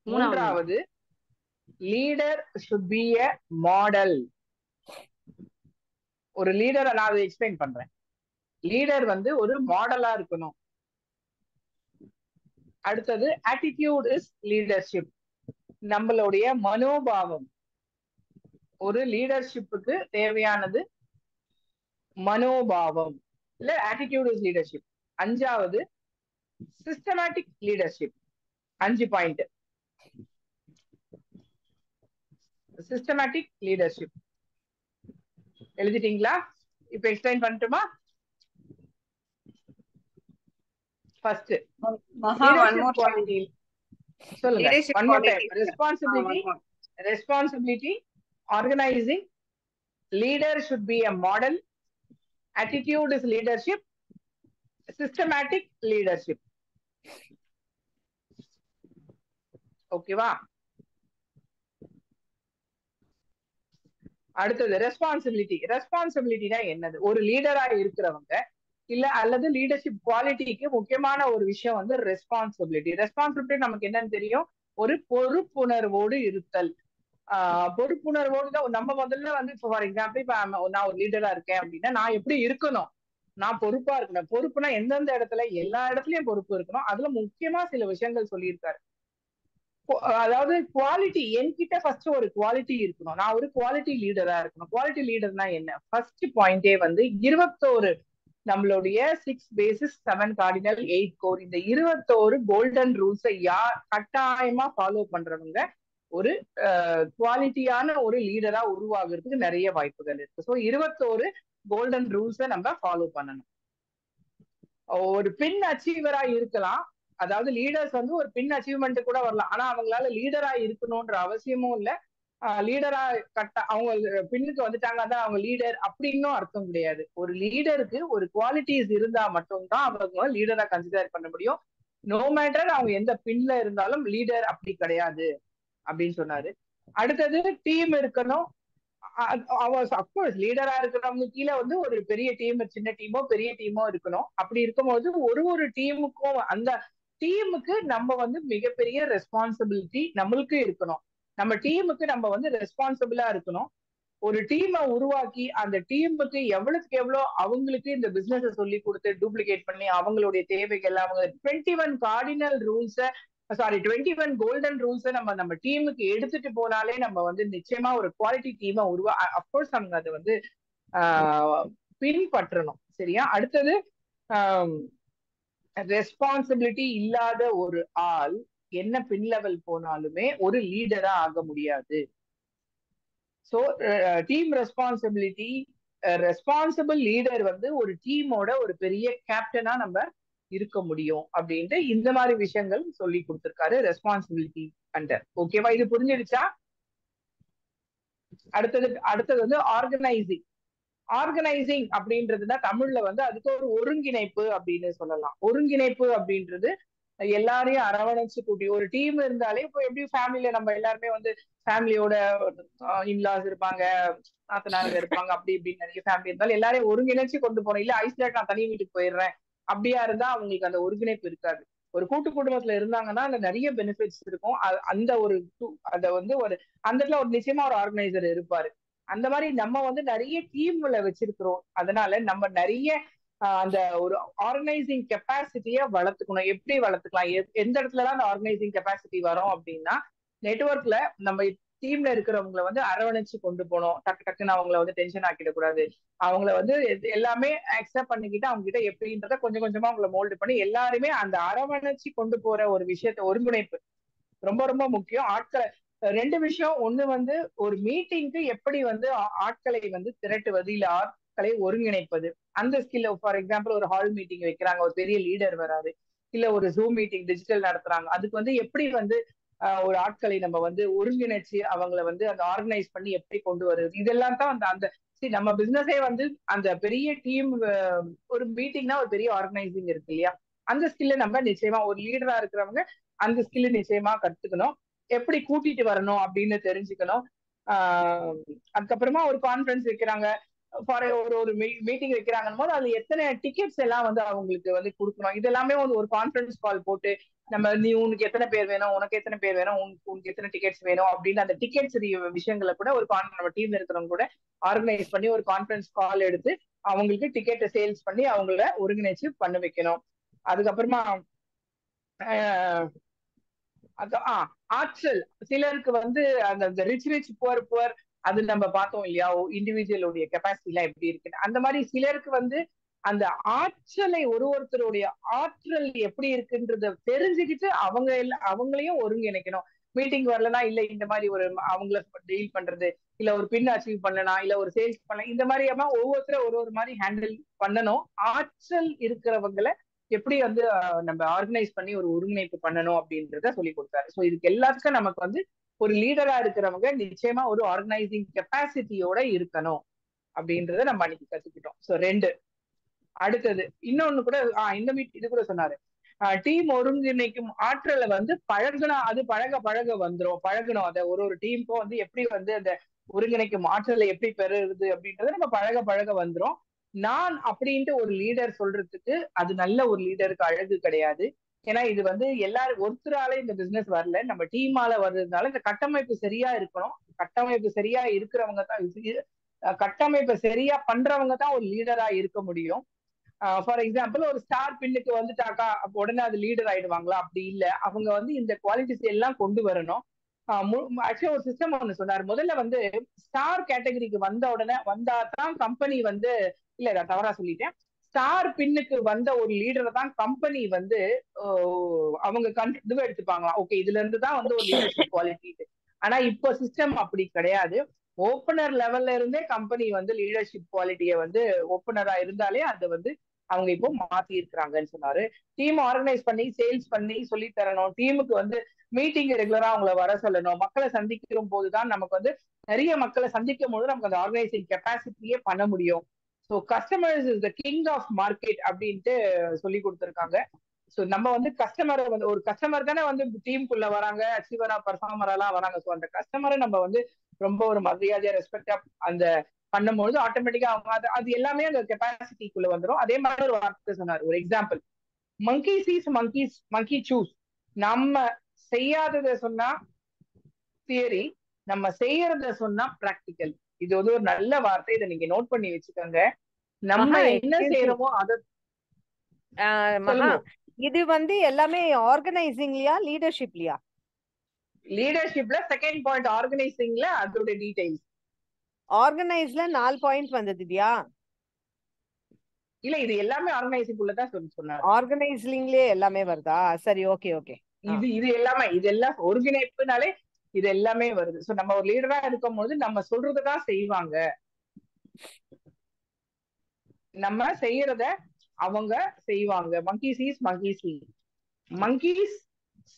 மூன்றாவது leader should be a model. ஒரு லீடர், நான் அதை எக்ஸ்பிளைன் பண்றேன். லீடர் வந்து ஒரு மாடலா இருக்கணும். அடுத்தது attitude is leadership. நம்மளுடைய மனோபாவம். ஒரு லீடர்ஷிப்புக்கு தேவையானது மனோபாவம், இல்ல attitude is leadership. அஞ்சாவது systematic leadership. 5 point. systematic leadership எழுதிட்டீங்களா? இப்ப எக்ஸ்பிளைன் பண்ணட்டுமா? ஃபர்ஸ்ட் leadership quality சொல்லுங்க. one more time. responsibility, organizing, leader should be a model, attitude is leadership, systematic leadership. ஓகேவா? அடுத்தது ரெஸ்பான்சிபிலிட்டி. ரெஸ்பான்சிபிலிட்டினா என்னது? ஒரு லீடரா இருக்கிறவங்க இல்ல அல்லது லீடர்ஷிப் குவாலிட்டிக்கு முக்கியமான ஒரு விஷயம் வந்து ரெஸ்பான்சிபிலிட்டி. ரெஸ்பான்சிபிலிட்டி நமக்கு என்னன்னு தெரியும், ஒரு பொறுப்புணர்வோடு இருத்தல். பொறுப்புணர்வோடு தான் நம்ம முதல்ல வந்து ஃபார் எக்ஸாம்பிள் இப்ப நான் ஒரு லீடரா இருக்கேன் அப்படின்னா நான் எப்படி இருக்கணும், நான் பொறுப்பா இருக்கணும். பொறுப்புனா எந்தெந்த இடத்துல, எல்லா இடத்துலயும் பொறுப்பு இருக்கணும். அதுல முக்கியமா சில விஷயங்கள் சொல்லியிருக்காரு. அதாவது குவாலிட்டி, என்கிட்ட ஃபர்ஸ்ட் ஒரு குவாலிட்டி இருக்கணும். நான் ஒரு குவாலிட்டி லீடரா இருக்கணும். குவாலிட்டி லீடர்னா என்ன? ஃபர்ஸ்ட் பாயிண்டே வந்து 21 நம்மளுடைய 6 பேசிஸ் 7 கார்டினல் 8 கோர், இந்த 21 கோல்டன் ரூல்ஸை கட்டாயமா ஃபாலோ பண்றவங்க ஒரு குவாலிட்டியான ஒரு லீடரா உருவாகிறதுக்கு நிறைய வாய்ப்புகள் இருக்கு. ஸோ 21 கோல்டன் ரூல்ஸை நம்ம ஃபாலோ பண்ணணும். ஒரு பின் அச்சீவரா இருக்கலாம், அதாவது லீடர்ஸ் வந்து ஒரு பின் அச்சீவ்மெண்ட் கூட வரலாம். ஆனா அவங்களால லீடரா இருக்கணும்ன்ற அவசியமும் இல்ல. லீடரா அவங்க பின்னுக்கு வந்துட்டாங்க தான் அவங்க லீடர் அப்படின்னும் அர்த்தம் கிடையாது. ஒரு லீடருக்கு ஒரு குவாலிட்டிஸ் இருந்தா மட்டும்தான் அவங்க லீடரா கன்சிடர் பண்ண முடியும். நோ மேட்டர் அவங்க எந்த பின்ல இருந்தாலும் லீடர் அப்படி கிடையாது அப்படின்னு சொன்னாரு. அடுத்தது டீம் இருக்கணும். அப்கோர்ஸ் லீடரா இருக்கிறவங்க கீழே வந்து ஒரு பெரிய டீம், சின்ன டீமோ பெரிய டீமோ இருக்கணும். அப்படி இருக்கும்போது ஒரு டீமுக்கும் அந்த டீமுக்கு நம்ம வந்து மிகப்பெரிய ரெஸ்பான்சிபிலிட்டி நம்மளுக்கு இருக்கணும். நம்ம டீமுக்கு நம்ம வந்து ரெஸ்பான்சிபிளா இருக்கணும். ஒரு டீமை உருவாக்கி அந்த டீமுக்கு எவ்வளவுக்கு எவ்வளவு அவங்களுக்கு இந்த பிசினஸ் சொல்லி கொடுத்து டூப்ளிகேட் பண்ணி அவங்களுடைய தேவைகள், அவங்க 21 கார்டினல் ரூல்ஸ 21 கோல்டன் ரூல்ஸை நம்ம டீமுக்கு எடுத்துட்டு போனாலே நம்ம வந்து நிச்சயமா ஒரு குவாலிட்டி டீமை அப்கோர்ஸ் அவங்க அதை வந்து பின்பற்றணும். சரியா? அடுத்தது ரெஸ்பான்சிபிலிட்டி இல்லாத ஒரு ஆள் என்ன பின் லெவல் போனாலுமே ஒரு லீடரா ஆக முடியாது. So team responsibility, responsible leader வந்து ஒரு டீமோட ஒரு பெரிய கேப்டனா நம்ம இருக்க முடியும் அப்படின்ட்டு இந்த மாதிரி விஷயங்கள் சொல்லி கொடுத்திருக்காரு ரெஸ்பான்சிபிலிட்டி அண்டர். ஓகேவா? இது புரிஞ்சிடுச்சா? அடுத்தது வந்து ஆர்கனைசிங். ஆர்கனைசிங் அப்படின்றதுனா தமிழ்ல வந்து அதுக்கு ஒரு ஒருங்கிணைப்பு அப்படின்னு சொல்லலாம். ஒருங்கிணைப்பு அப்படின்றது எல்லாரையும் அரவணைச்சு கூட்டி ஒரு டீம் இருந்தாலே, இப்போ எப்படி ஃபேமிலியில நம்ம எல்லாருமே வந்து ஃபேமிலியோட இன்லாஸ் இருப்பாங்க, நாத்தனார் இருப்பாங்க, அப்படி இப்படின்னு நிறைய ஃபேமிலி இருந்தாலும் எல்லாரையும் ஒருங்கிணைச்சு கொண்டு போறோம். இல்ல ஐசோலேட் நான் தனி வீட்டுக்கு போயிடுறேன் அப்படியா இருந்தா அவங்களுக்கு அந்த ஒருங்கிணைப்பு இருக்காது. ஒரு கூட்டு குடும்பத்துல இருந்தாங்கன்னா அதுல நிறைய பெனிஃபிட்ஸ் இருக்கும். அந்த ஒரு அத வந்து ஒரு அந்த இடத்துல ஒரு நிச்சயமா ஒரு ஆர்கனைசர் இருப்பாரு. அந்த மாதிரி நம்ம வந்து நிறைய டீம்ல வச்சிருக்கிறோம். அதனால நம்ம நிறைய அந்த ஒரு ஆர்கனைசிங் கெப்பாசிட்டிய வளர்த்துக்கணும். எப்படி வளர்த்துக்கலாம், எந்த இடத்துலதான் அந்த ஆர்கனைசிங் கெப்பாசிட்டி வரும் அப்படின்னா, நெட்வொர்க்ல நம்ம டீம்ல இருக்கிறவங்களை வந்து அரவணைச்சு கொண்டு போனோம். டக்குன்னு அவங்கள வந்து டென்ஷன் ஆக்கிடக்கூடாது. அவங்கள வந்து எல்லாமே அக்செப்ட் பண்ணிக்கிட்டு அவங்க கிட்ட எப்படின்றத கொஞ்சம் கொஞ்சமா அவங்கள மோல்டு பண்ணி எல்லாருமே அந்த அரவணைச்சு கொண்டு போற ஒரு விஷயத்த ஒருங்கிணைப்பு ரொம்ப ரொம்ப முக்கியம். ஆட்களை 2 விஷயம். ஒண்ணு வந்து ஒரு மீட்டிங்க்கு எப்படி வந்து ஆட்களை வந்து திரட்டுவது, இல்ல ஆட்களை ஒருங்கிணைப்பது, அந்த ஸ்கில். ஃபார் எக்ஸாம்பிள் ஒரு ஹால் மீட்டிங் வைக்கிறாங்க, ஒரு பெரிய லீடர் வராது, இல்ல ஒரு ஜூம் மீட்டிங் டிஜிட்டல் நடத்துறாங்க, அதுக்கு வந்து எப்படி வந்து ஒரு ஆட்களை நம்ம வந்து ஒருங்கிணைச்சு அவங்கள வந்து அந்த ஆர்கனைஸ் பண்ணி எப்படி கொண்டு வருது, இதெல்லாம் தான் அந்த நம்ம பிசினஸே வந்து அந்த பெரிய டீம். ஒரு மீட்டிங்னா ஒரு பெரிய ஆர்கனைசிங் இருக்கு இல்லையா? அந்த ஸ்கில்ல நம்ம நிச்சயமா ஒரு லீடரா இருக்கிறவங்க அந்த ஸ்கில்ல நிச்சயமா கத்துக்கணும். எப்படி கூட்டிட்டு வரணும் அப்படின்னு தெரிஞ்சுக்கணும். அதுக்கப்புறமா ஒரு கான்ஃபரன்ஸ் வைக்கிறாங்க, ஒரு மீட்டிங் வைக்கிறாங்கன்னு போது அது எத்தனை டிக்கெட்ஸ் எல்லாம் வந்து அவங்களுக்கு வந்து கொடுக்கணும். இதெல்லாமே வந்து ஒரு கான்ஃபரன்ஸ் கால் போட்டு நம்ம உனக்கு எத்தனை பேர் வேணும், உனக்கு எத்தனை பேர் வேணும், உனக்கு எத்தனை டிக்கெட்ஸ் வேணும் அப்படின்னு அந்த டிக்கெட்ஸ் விஷயங்களை கூட ஒரு நம்ம டீம்ல இருக்கிறவங்க கூட ஆர்கனைஸ் பண்ணி ஒரு கான்ஃபரன்ஸ் கால் எடுத்து அவங்களுக்கு டிக்கெட்டை சேல்ஸ் பண்ணி அவங்கள ஒருங்கிணைச்சு பண்ண வைக்கணும். அதுக்கப்புறமா ஆற்றல். சிலருக்கு வந்து அந்த ரிச் புவர் அது நம்ம பார்த்தோம் இல்லையா, இண்டிவிஜுவலுடைய கெப்பாசிட்டி எல்லாம் எப்படி இருக்குன்னு. அந்த மாதிரி சிலருக்கு வந்து அந்த ஆற்றலை ஒருத்தருடைய ஆற்றல் எப்படி இருக்குன்றத தெரிஞ்சுக்கிட்டு அவங்களையும் ஒருங்கிணைக்கணும். மீட்டிங் வரலன்னா இல்ல இந்த மாதிரி ஒரு அவங்கள டீல் பண்றது, இல்ல ஒரு பின் அச்சீவ் பண்ணலாம், இல்ல ஒரு சேல்ஸ் பண்ணலாம், இந்த மாதிரி ஒவ்வொருத்தரும் ஒரு மாதிரி ஹேண்டில் பண்ணணும். ஆற்றல் இருக்கிறவங்களை எப்படி வந்து நம்ம ஆர்கனைஸ் பண்ணி ஒரு ஒருங்கிணைப்பு பண்ணணும் அப்படின்றத சொல்லி கொடுத்தாரு. ஸோ இதுக்கு எல்லாத்துக்கும் நமக்கு வந்து ஒரு லீடரா இருக்கிறவங்க நிச்சயமா ஒரு ஆர்கனைசிங் கெப்பாசிட்டியோட இருக்கணும் அப்படின்றத நம்ம அன்னைக்கு கத்துக்கிட்டோம். ஸோ 2 அடுத்தது இன்னொன்னு கூட இந்த இது கூட சொன்னாரு, டீம் ஒருங்கிணைக்கும் ஆற்றலை வந்து பழகுனா அது பழக பழகணும். அதை ஒரு டீமுக்கும் வந்து எப்படி வந்து அந்த ஒருங்கிணைக்கும் ஆற்றலை எப்படி பெறுறது அப்படின்றத நம்ம பழக வந்துரும். நான் அப்படின்ட்டு ஒரு லீடர் சொல்றதுக்கு அது நல்ல ஒரு லீடருக்கு அழகு கிடையாது. ஏன்னா இது வந்து எல்லாரும் ஒருத்தரால இந்த பிசினஸ் வரல, நம்ம டீமால வர்றதுனால இந்த கட்டமைப்பு சரியா இருக்கணும். கட்டமைப்பு சரியா இருக்கிறவங்க தான் கட்டமைப்பை சரியா பண்றவங்க தான் ஒரு லீடரா இருக்க முடியும். ஃபார் எக்ஸாம்பிள் ஒரு ஸ்டார் பின்னுக்கு வந்துட்டாக்கா அப்ப உடனே அது லீடர் ஆயிடுவாங்களா? அப்படி இல்ல. அவங்க வந்து இந்த குவாலிட்டிஸ் எல்லாம் கொண்டு வரணும். ஆக்சுவலா ஒரு சிஸ்டம் ஒண்ணு சொன்னார். முதல்ல வந்து ஸ்டார் கேட்டகரிக்கு வந்த உடனே வந்தாதான் கம்பெனி வந்து, இல்ல நான் தவறா சொல்லிட்டேன், ஸ்டார் பின்னுக்கு வந்த ஒரு லீடரை தான் கம்பெனி வந்து அவங்க இதுவே எடுத்துப்பாங்களாம். ஓகே, இதுல இருந்து தான் வந்து ஒரு லீடர்ஷிப் குவாலிட்டி. ஆனா இப்போ சிஸ்டம் அப்படி கிடையாது. ஓப்பனர் லெவல்ல இருந்தே கம்பெனி வந்து லீடர்ஷிப் குவாலிட்டியை வந்து ஓப்பனரா இருந்தாலே அதை வந்து அவங்க இப்போ மாத்தி இருக்கிறாங்கன்னு சொன்னாரு. டீம் ஆர்கனைஸ் பண்ணி சேல்ஸ் பண்ணி சொல்லி தரணும். டீமுக்கு வந்து மீட்டிங் ரெகுலரா அவங்கள வர சொல்லணும். மக்களை சந்திக்கும் போதுதான் நமக்கு வந்து நிறைய மக்களை சந்திக்கும் போது நமக்கு அந்த ஆர்கனைசிங் கெப்பாசிட்டியே பண்ண முடியும். So customers is the king of market அப்படின்ட்டு சொல்லி கொடுத்துருக்காங்க. ஸோ நம்ம வந்து கஸ்டமரை வந்து ஒரு கஸ்டமர் தானே வந்து டீமுக்குள்ள வராங்க, அச்சீவரா பர்ஃபார்மரா எல்லாம் வராங்க. ஸோ அந்த கஸ்டமரை நம்ம வந்து ரொம்ப ஒரு மரியாதையா ரெஸ்பெக்டா அந்த பண்ணும்போது ஆட்டோமேட்டிக்கா அவங்க அது எல்லாமே அந்த கெப்பாசிட்டிக்குள்ள வந்துடும். அதே மாதிரி ஒரு வார்த்தை சொன்னார், ஒரு எக்ஸாம்பிள், மங்கி சீஸ் மங்கி சூஸ். நம்ம செய்யாததை சொன்னா தியரி, நம்ம செய்யறத சொன்னா பிராக்டிக்கல். இது வந்து ஒரு நல்ல வார்த்தை, இதை நீங்க நோட் பண்ணி வச்சுக்கோங்க. நம்ம என்ன செய்யறோமோ அதை இது வந்து எல்லாமே ஆர்கனைசிங்லயா லீடர்ஷிப்லயா? லீடர்ஷிப்ல செகண்ட் பாயிண்ட் ஆர்கனைசிங்ல அதோட டீடைல்ஸ். ஆர்கனைஸ்ல 4 பாயிண்ட் வந்ததுயா? இல்ல, இது எல்லாமே ஆர்கனைசிங் உள்ளதான் சொன்னாரு. ஆர்கனைசிங்லயே எல்லாமே வருதா? சரி, ஓகே ஓகே. இது எல்லாமே, இது எல்லாம் ஒருங்கிணைப்புனாலே இது எல்லாமே வருது. சோ நம்ம ஒரு லீடரா இருக்கும் போது நம்ம சொல்றதுதான் செய்வாங்க, நம்ம செய்யறத அவங்க செய்வாங்க. மங்கி சீஸ் மங்கி சி, மங்கீஸ்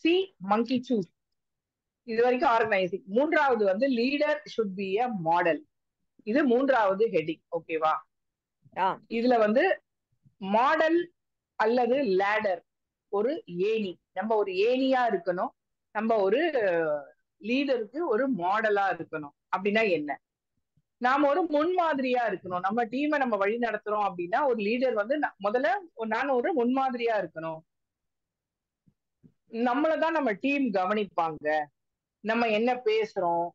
சி மங்கி சூஸ். இது வரைக்கும் ஆர்கனைசிங். மூன்றாவது வந்து leader should be a model. இது மூன்றாவது ஹெட்டிங். ஓகேவா? இதுல வந்து மாடல் அல்லது லேடர், ஒரு ஏணி. நம்ம ஒரு ஏணியா இருக்கணும். நம்ம ஒரு லீடருக்கு ஒரு மாடலா இருக்கணும். அப்படின்னா என்ன? நாம ஒரு முன்மாதிரியா இருக்கணும். நம்ம டீமை நம்ம வழி நடத்துறோம் அப்படின்னா ஒரு லீடர் வந்து முதல்ல நான் ஒரு முன்மாதிரியா இருக்கணும். நம்மளதான் நம்ம டீம் கவனிப்பாங்க. நம்ம என்ன பேசுறோம்,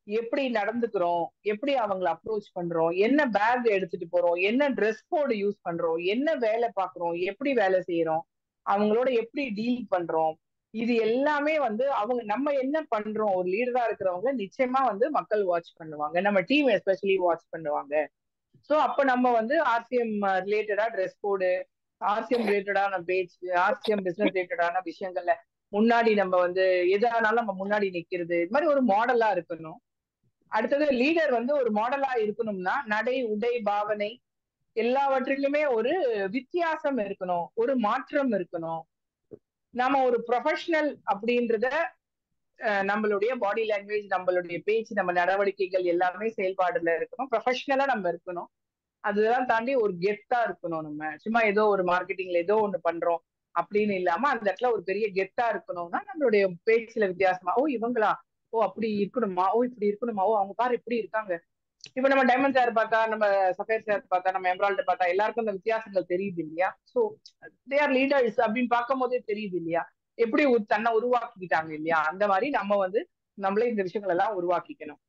எப்படி நடந்துக்கிறோம், எப்படி அவங்களை அப்ரோச் பண்றோம், என்ன பேக் எடுத்துட்டு போறோம், என்ன ட்ரெஸ் கோடு யூஸ் பண்றோம், என்ன வேலை பார்க்கிறோம், எப்படி வேலை செய்யறோம், அவங்களோட எப்படி டீல் பண்றோம், இது எல்லாமே வந்து அவங்க நம்ம என்ன பண்றோம். ஒரு லீடரா இருக்கிறவங்க நிச்சயமா வந்து மக்கள் வாட்ச் பண்ணுவாங்க, நம்ம டீம் எஸ்பெஷலி வாட்ச் பண்ணுவாங்க. சோ அப்ப நம்ம வந்து ஆர்சிஎம் ரிலேட்டடா ட்ரெஸ் கோடு, ஆர்சிஎம் ரிலேட்டடான பேச்சு, ஆர்சிஎம் பிசினஸ் ரிலேட்டடான விஷயங்கள்ல முன்னாடி நம்ம வந்து எதானாலும் நம்ம முன்னாடி நிக்கிறது, இது மாதிரி ஒரு மாடலா இருக்கணும். அடுத்தது லீடர் வந்து ஒரு மாடலா இருக்கணும்னா நடை, உடை, பாவனை எல்லாவற்றிலுமே ஒரு வித்தியாசம் இருக்கணும், ஒரு மாற்றம் இருக்கணும். நாம ஒரு ப்ரொஃபஷனல் அப்படின்றத நம்மளுடைய பாடி லாங்குவேஜ், நம்மளுடைய பேச்சு, நம்ம நடவடிக்கைகள் எல்லாமே செயல்பாடுல இருக்கணும். ப்ரொஃபஷனலா நம்ம இருக்கணும். அதெல்லாம் தாண்டி ஒரு கெத்தா இருக்கணும். நம்ம சும்மா ஏதோ ஒரு மார்க்கெட்டிங்ல ஏதோ ஒண்ணு பண்றோம் அப்படின்னு இல்லாம அந்த இடத்துல ஒரு பெரிய கெத்தா இருக்கணும்னா நம்மளுடைய பேச்சுல வித்தியாசமா, ஓ இவங்களா, ஓ அப்படி இருக்கணுமா, ஓ இப்படி இருக்கணுமா, ஓ அவங்க பாரு இப்படி இருக்காங்க. இப்ப நம்ம டைமண்ட் சார் பார்த்தா, நம்ம சஃபேர் சார் பார்த்தா, நம்ம எம்ராய்டர் பார்த்தா எல்லாருக்கும் அந்த வித்தியாசங்கள் தெரியுது இல்லையா? சோ தே ஆர் லீடர்ஸ் அப்படின்னு பார்க்கும் போதே தெரியுது இல்லையா எப்படி தன்னை உருவாக்கிக்கிட்டாங்க இல்லையா? அந்த மாதிரி நம்ம வந்து நம்மளே இந்த விஷயங்கள் எல்லாம் உருவாக்கிக்கணும்.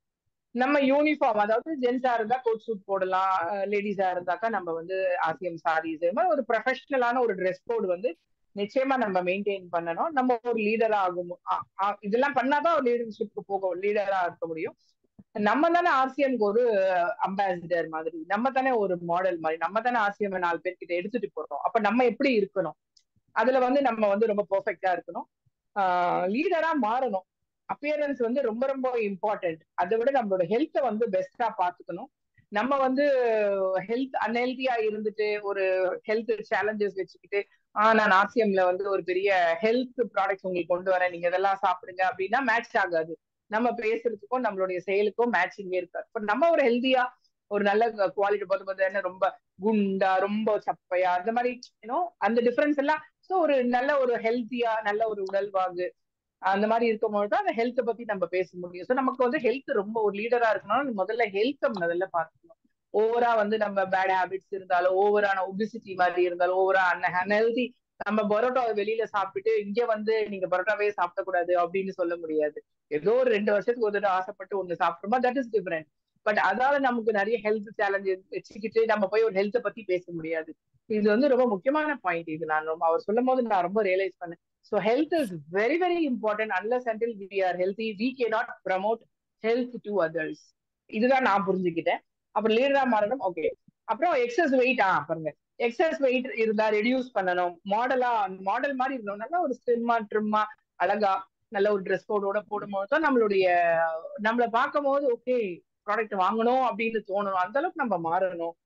நம்ம யூனிஃபார்ம், அதாவது ஜென்ஸா இருந்தா கோட் சூட் போடலாம், லேடிஸா இருந்தாக்கா நம்ம வந்து ஆர்சிஎம் சாரீஸ், இது மாதிரி ஒரு ப்ரொஃபஷனலான ஒரு ட்ரெஸ் கோடு வந்து நிச்சயமா நம்ம மெயின்டைன் பண்ணணும். நம்ம ஒரு லீடரா ஆகும், இதெல்லாம் பண்ணாதான் ஒரு லீடர்ஷிப்க்கு போக லீடரா இருக்க முடியும். நம்ம தானே ஆர்சிஎம்க்கு ஒரு அம்பாசிடர் மாதிரி, நம்ம தானே ஒரு மாடல் மாதிரி, நம்ம தானே ஆர்சிஎம் 4 பேர்கிட்ட எடுத்துட்டு போறோம். அப்ப நம்ம எப்படி இருக்கணும், அதுல வந்து நம்ம வந்து ரொம்ப பெர்ஃபெக்டா இருக்கணும். லீடரா மாறணும். அப்பியரன்ஸ் வந்து ரொம்ப ரொம்ப இம்பார்ட்டன்ட். அதை விட நம்மளோட ஹெல்த்தை வந்து பெஸ்டா பாத்துக்கணும். நம்ம வந்து ஹெல்த் அன்ஹெல்தியா இருந்துட்டு ஒரு ஹெல்த் சேலஞ்சஸ் வச்சுக்கிட்டு நான் ஆர்சிஎம்ல வந்து ஒரு பெரிய ஹெல்த் ப்ராடக்ட்ஸ் உங்களுக்கு கொண்டு வரேன், நீங்க இதெல்லாம் சாப்பிடுங்க அப்படின்னா மேட்ச் ஆகாது. நம்ம பேசுறதுக்கும் நம்மளுடைய செயலுக்கும் மேட்சிங்கே இருக்காது. இப்ப நம்ம ஒரு ஹெல்தியா ஒரு நல்ல குவாலிட்டி பார்த்து ரொம்ப குண்டா ரொம்ப சப்பையா அந்த மாதிரி அந்த டிஃபரன்ஸ் எல்லாம். ஸோ ஒரு நல்ல ஒரு ஹெல்த்தியா நல்ல ஒரு உடல்வாகு அந்த மாதிரி இருக்கும்போது தான் அந்த ஹெல்த்தை பத்தி நம்ம பேச முடியும். ஸோ நமக்கு வந்து ஹெல்த் ரொம்ப ஒரு லீடரா இருக்கணும், முதல்ல ஹெல்த்தை முதல்ல பார்த்துக்கணும். ஓவரா வந்து நம்ம பேட் ஹேபிட்ஸ் இருந்தாலும், ஓவரான ஒபிசிட்டி மாதிரி இருந்தாலும், ஓவரா அன்ஹெல்தி நம்ம பரோட்டா வெளியில சாப்பிட்டுட்டு இங்க வந்து நீங்க பரோட்டாவே சாப்பிடக்கூடாது அப்படின்னு சொல்ல முடியாது. ஏதோ ஒரு 2 வருஷத்துக்கு ஒரு தடவை ஆசைப்பட்டு ஒண்ணு சாப்பிட்டோமா, தட் இஸ் டிஃபரெண்ட். பட் அதால நமக்கு நிறைய ஹெல்த் சேலஞ்சஸ் வச்சுக்கிட்டு நம்ம போய் ஒரு ஹெல்த்தை பத்தி பேச முடியாது. இது வந்து ரொம்ப முக்கியமான பாயிண்ட். இது நான் அவர் சொல்லும் போது நான் ரொம்ப ரியலைஸ் பண்ணேன். So health is very, very important. Unless until we are healthy, we cannot promote health to others. இதுதான் நான் புரிஞ்சுக்கிட்டேன். அப்புறம் லீடரா மாறணும். ஓகே. அப்புறம் எக்ஸஸ் வெயிட் பாருங்க, எக்ஸஸ் வெயிட் இருந்தா ரெடியூஸ் பண்ணணும். மாடல் மாதிரி இருக்கணும். நல்லா ஒரு ஸ்லிம்மா ட்ரிம்மா அழகா நல்ல ஒரு ட்ரெஸ் கோடோட போடும்போது தான் நம்மளை பார்க்கும் போது ஓகே ப்ராடக்ட் வாங்கணும் அப்படின்னு தோணணும். அந்த அளவுக்கு நம்ம மாறணும்.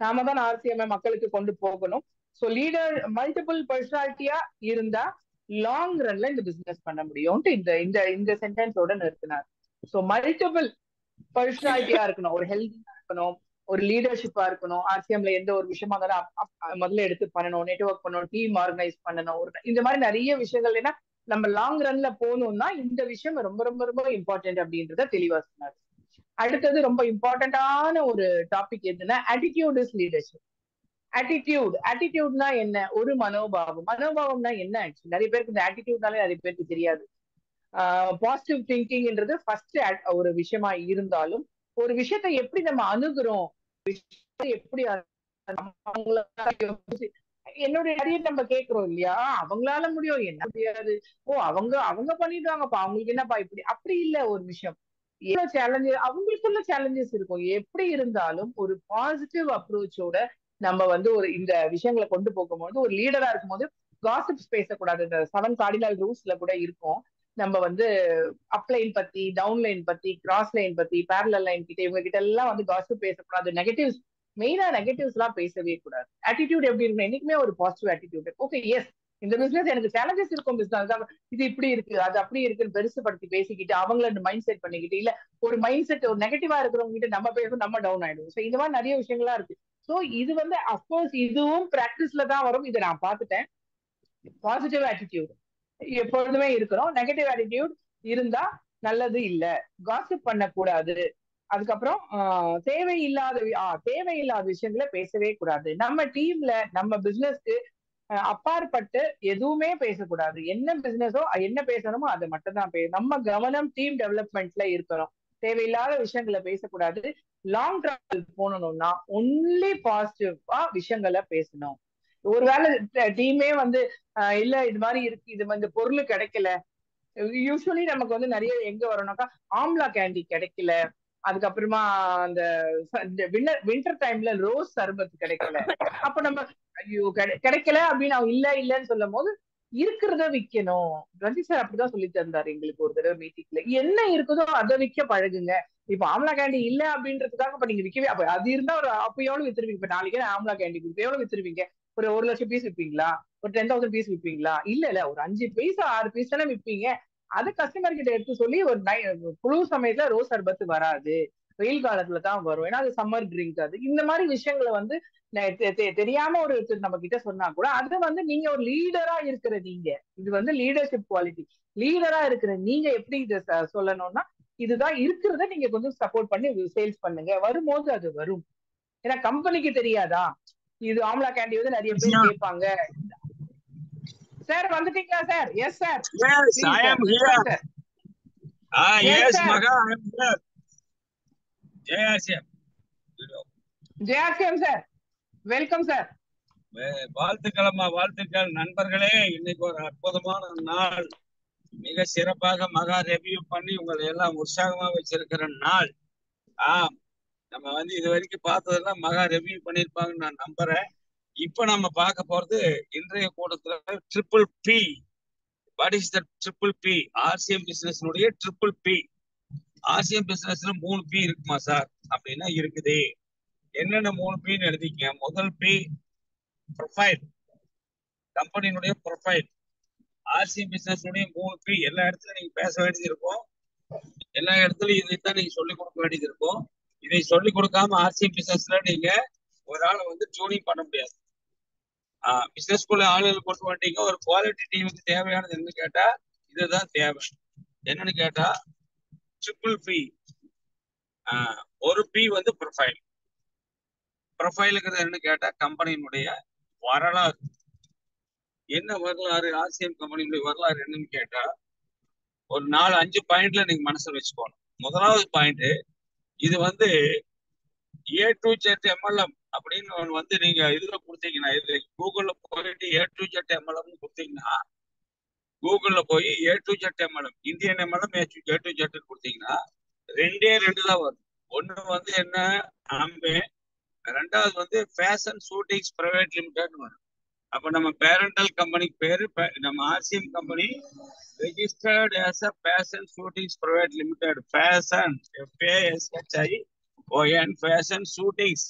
நாம தான் RCM மக்களுக்கு கொண்டு போகணும். ஸோ லீடர் மல்டிபிள் பர்சனாலிட்டியா இருந்தா லாங் ரன்ல இந்த பிசினஸ் பண்ண முடியும்ட்டு இந்த சென்டென்ஸோட நிறுத்தினார். ஸோ மல்டிபிள் பர்சனாலிட்டியா இருக்கணும், ஒரு ஹெல்த்தியா இருக்கணும், ஒரு லீடர்ஷிப்பா இருக்கணும். RCMல எந்த ஒரு விஷயமா இருந்தாலும் முதல்ல எடுத்து பண்ணணும், நெட்வொர்க் பண்ணணும், டீம் ஆர்கனைஸ் பண்ணணும், இந்த மாதிரி நிறைய விஷயங்கள். ஏன்னா நம்ம லாங் ரன்ல போகணும்னா இந்த விஷயம் ரொம்ப ரொம்ப ரொம்ப இம்பார்ட்டன்ட் அப்படின்றத தெளிவா சொன்னார். அடுத்தது ரொம்ப இம்பார்ட்டன்டான ஒரு டாபிக் எதுன்னா ஆட்டிடியூட் இஸ் லீடர்ஷிப். ஆட்டிடியூட்னா என்ன? ஒரு மனோபாவம்னா என்ன? ஆக்சுவலி நிறைய பேருக்கு இந்த ஆட்டிடியூட்னாலே நிறைய பேருக்கு தெரியாது. பாசிட்டிவ் திங்கிங்ன்றது ஃபர்ஸ்ட் ஒரு விஷயமா இருந்தாலும், ஒரு விஷயத்தை எப்படி நம்ம அணுகுறோம், எப்படி என்னுடைய நிறைய நம்ம கேட்கிறோம் இல்லையா, அவங்களால முடியும் என்ன முடியாது, அவங்க பண்ணிடுவாங்கப்பா, அவங்களுக்கு என்னப்பா இப்படி அப்படி இல்ல. ஒரு விஷயம் எவ்வளவு சேலஞ்சஸ் அவங்களுக்குள்ள சேலஞ்சஸ் இருக்கும். எப்படி இருந்தாலும் ஒரு பாசிட்டிவ் அப்ரோச்சோட நம்ம வந்து இந்த விஷயங்களை கொண்டு போகும்போது, ஒரு லீடரா இருக்கும்போது காசிப்ஸ் பேசக்கூடாது. இந்த 7 கார்டினல் ரூல்ஸ்ல கூட இருக்கும். நம்ம வந்து அப்லைன் பத்தி, டவுன்லைன் பத்தி, கிராஸ் லைன் பத்தி, பேரலல் லைன் கிட்ட இவங்க கிட்ட எல்லாம் வந்து காசிப் பேசக்கூடாது. நெகட்டிவ்ஸ் மெயினா நெகட்டிவ்ஸ் எல்லாம் பேசவே கூடாது. ஆட்டிடியூட் எப்படி இருக்கணும்? என்னைக்குமே ஒரு பாசிட்டிவ் ஆட்டிடியூட். ஓகே எஸ் இந்த பிசினஸ் எனக்கு சேலஞ்சஸ் இருக்கும், பிசினஸ் இது இப்படி இருக்கு அது அப்படி இருக்குன்னு பெருசுபடுத்தி பேசிக்கிட்டு அவங்கள மைண்ட் செட் பண்ணிக்கிட்டு, இல்ல ஒரு மைண்ட் செட் ஒரு நெகட்டிவா இருக்கிறவங்க கிட்ட நம்ம பேசும் நம்ம டவுன் ஆயிடுவோம். ஸோ இந்த மாதிரி நிறைய விஷயங்களா இருக்கு. ஸோ இது வந்து அப்கோர்ஸ் இதுவும் பிராக்டிஸ்ல தான் வரும். இதை நான் பார்த்துட்டேன். பாசிட்டிவ் ஆட்டிடியூட் எப்பொழுதுமே இருக்கணும். நெகட்டிவ் ஆட்டிடியூட் இருந்தா நல்லது இல்ல. காசிப் பண்ணக்கூடாது. அதுக்கப்புறம் தேவையில்லாத விஷயங்களை பேசவே கூடாது. நம்ம டீம்ல நம்ம பிசினஸ்க்கு அப்பாற்பட்டு எதுவுமே பேசக்கூடாது. என்ன பிசினஸோ என்ன பேசணுமோ அதை மட்டும் தான் நம்ம கவனம் டீம் டெவலப்மெண்ட்ல இருக்கணும். தேவையில்லாத விஷயங்களை பேசக்கூடாது. லாங் டிராவல் போகணும்னா ஒன்லி பாசிட்டிவா விஷயங்களை பேசணும். ஒருவேளை டீமே வந்து இல்ல இது மாதிரி இருக்கு, இது வந்து பொருள் கிடைக்கல. யூஸ்வலி நமக்கு வந்து நிறைய எங்க வரணும்னாக்கா ஆம்லா கேண்டி கிடைக்கல, அதுக்கப்புறமா அந்த வின்டர் டைம்ல ரோஸ் சர்பத் கிடைக்கல. அப்ப நம்ம ஐயோ கிடைக்கல அப்படின்னு அவங்க இல்லன்னு சொல்லும் போது இருக்கிறத விற்கணும். ரஞ்சித் சார் அப்படிதான் சொல்லி தந்தாரு எங்களுக்கு ஒரு தடவை மீட்டிங்ல. என்ன இருக்குதோ அதை விற்க பழகுங்க. இப்ப ஆம்லா கேண்டி இல்ல அப்படின்றதுக்காக இப்ப நீங்க விற்கவே, அப்ப அது இருந்தா ஒரு அப்ப எவ்வளவு வித்துருவீங்க? இப்ப நாளைக்கே ஆம்லா கேண்டி கொடுத்து எவ்வளவு வித்துருவீங்க? ஒரு 1 லட்சம் பீஸ் விற்பீங்களா? ஒரு 10,000 பீஸ் விற்பீங்களா? இல்ல ஒரு 5 பீஸ் 6 பீஸ் தானே விற்பீங்க. அது கஸ்டமர் கிட்ட எடுத்து சொல்லி ஒரு குளிர் சமயத்துல ரோஸ் சர்பத்து வராது, வெயில் காலத்துல தான் வரும், ஏன்னா அது சம்மர் ட்ரிங்க். அது இந்த மாதிரி விஷயங்களை வந்து தெரியாம ஒரு நம்ம கிட்ட சொன்னா கூட அது வந்து நீங்க ஒரு லீடரா இருக்கிற நீங்க, இது வந்து லீடர்ஷிப் குவாலிட்டி. லீடரா இருக்கிற நீங்க எப்படி இதை சொல்லணும்னா இதுதான் இருக்கிறத நீங்க கொஞ்சம் சப்போர்ட் பண்ணி சேல்ஸ் பண்ணுங்க. வரும்போது அது வரும். ஏன்னா கம்பெனிக்கு தெரியாதா இது ஆம்லா கேண்டி வந்து நிறைய பேர் கேட்பாங்க. சார் வந்துட்டீங்களா sir? Yes sir. Yes, I am here. Yes, Maga, I am here. JRCM sir, welcome sir. வாழ்த்துக்களம்மா, வாழ்த்துக்கள் நண்பர்களே. இன்னைக்கு ஒரு அற்புதமான நாள். மிக சிறப்பாக மகா ரெவியூ பண்ணி உங்களை எல்லாம் உற்சாகமா வச்சிருக்கிற நாள். நம்ம வந்து இது வரைக்கும் பார்த்ததெல்லாம் மகா ரெவியூ பண்ணிருப்பாங்கன்னு நான் நம்புறேன். இப்ப நம்ம பார்க்க போறது இன்றைய கூட்டத்துல triple P. What is the triple P? RCM business triple P. RCM பிசினஸ்ல 3 பி இருக்குமா சார் அப்படின்னா இருக்குது. என்னென்ன 3 பின்னு எழுதிக்க. முதல் பி ப்ரொஃபைல், கம்பெனியினுடைய ப்ரொஃபைல். RCM business 3 P. எல்லா இடத்துலயும் நீங்க பேச வேண்டியது இருக்கும், எல்லா இடத்துலயும் இதைத்தான் நீங்க சொல்லிக் கொடுக்க வேண்டியது இருக்கும். இதை சொல்லி கொடுக்காம ஆர்சிஎம் பிசினஸ்ல நீங்க ஒரு ஆளை வந்து டியூனிங் பண்ண முடியாது. பிசினஸ் ஸ்கூல்ல ஆளுகள் கொண்டு வந்துட்டீங்க. ஒரு குவாலிட்டி டீமுக்கு தேவையானது என்னன்னு கேட்டா இதுதான் தேவை. என்னன்னு கேட்டா ட்ரிபிள் பி. ஒரு பி வந்து ப்ரொஃபைல். ப்ரொஃபைலுங்கிறது என்னன்னு கேட்டா கம்பெனியினுடைய வரலாறு. என்ன வரலாறு? ஆர்சிஎம் கம்பெனியுடைய வரலாறு என்னன்னு கேட்டா ஒரு 4-5 பாயிண்ட்ல நீங்க மனசுல வச்சுக்கோணும். முதலாவது பாயிண்ட், இது வந்து A to Z MLM அப்படின்னு வந்து நீங்க இதுல கொடுத்தீங்கன்னா, இது கூகுள்ல போயிட்டு A to Z MLM கொடுத்தீங்கன்னா, கூகுள்ல போய் A to Z MLM Indian MLM A to Z கொடுத்தீங்கன்னா 2 தான் வரும். ஒண்ணு வந்து என்ன, ஆம்பே. ரெண்டாவது வந்து ஃபேஷன் ஷூட்டிங்ஸ் பிரைவேட் லிமிடெட் வரும். அப்ப நம்ம பேரண்டல் கம்பெனிக்கு பேரு நம்ம RCM company registered as a Fashion Shootings Private Limited. Fashion, FASHION, Fashion Shootings,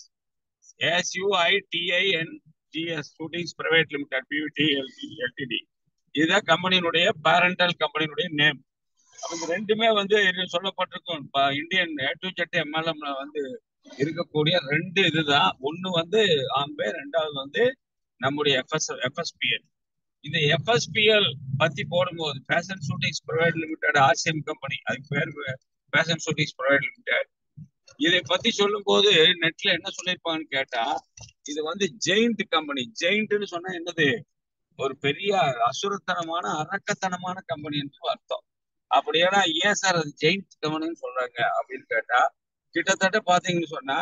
SUITINGS Shootings Private Limited, PVT LTD. இதுதான் கம்பெனியினுடைய பேரண்டல் கம்பெனியினுடைய நேம். அவங்க ரெண்டுமே வந்து சொல்லப்பட்டிருக்கும். இந்தியன் A to Z MLMல வந்து இருக்கக்கூடிய 2 இதுதான். ஒண்ணு வந்து ஆம்பே, ரெண்டாவது வந்து நம்முடைய FSPL. இந்த FSPL பத்தி போடும்போது fashion shootings private limited RCM company, அதுக்கு பேர் ஃபேஷன் ஷூட்டிங்ஸ் பிரைவேட் லிமிடெட். இதை பத்தி சொல்லும் போது நெட்ல என்ன சொல்லியிருப்பாங்கன்னு கேட்டா இது வந்து ஜெயிண்ட் கம்பெனி. ஜெயிண்ட்னு சொன்னா என்னது? ஒரு பெரிய அசுரத்தனமான அரக்கத்தனமான கம்பெனி என்று அர்த்தம். அப்படியேனா ஏன் சார் அது ஜெயிண்ட் கம்பெனின்னு சொல்றாங்க அப்படின்னு கேட்டா, கிட்டத்தட்ட பாத்தீங்கன்னு சொன்னா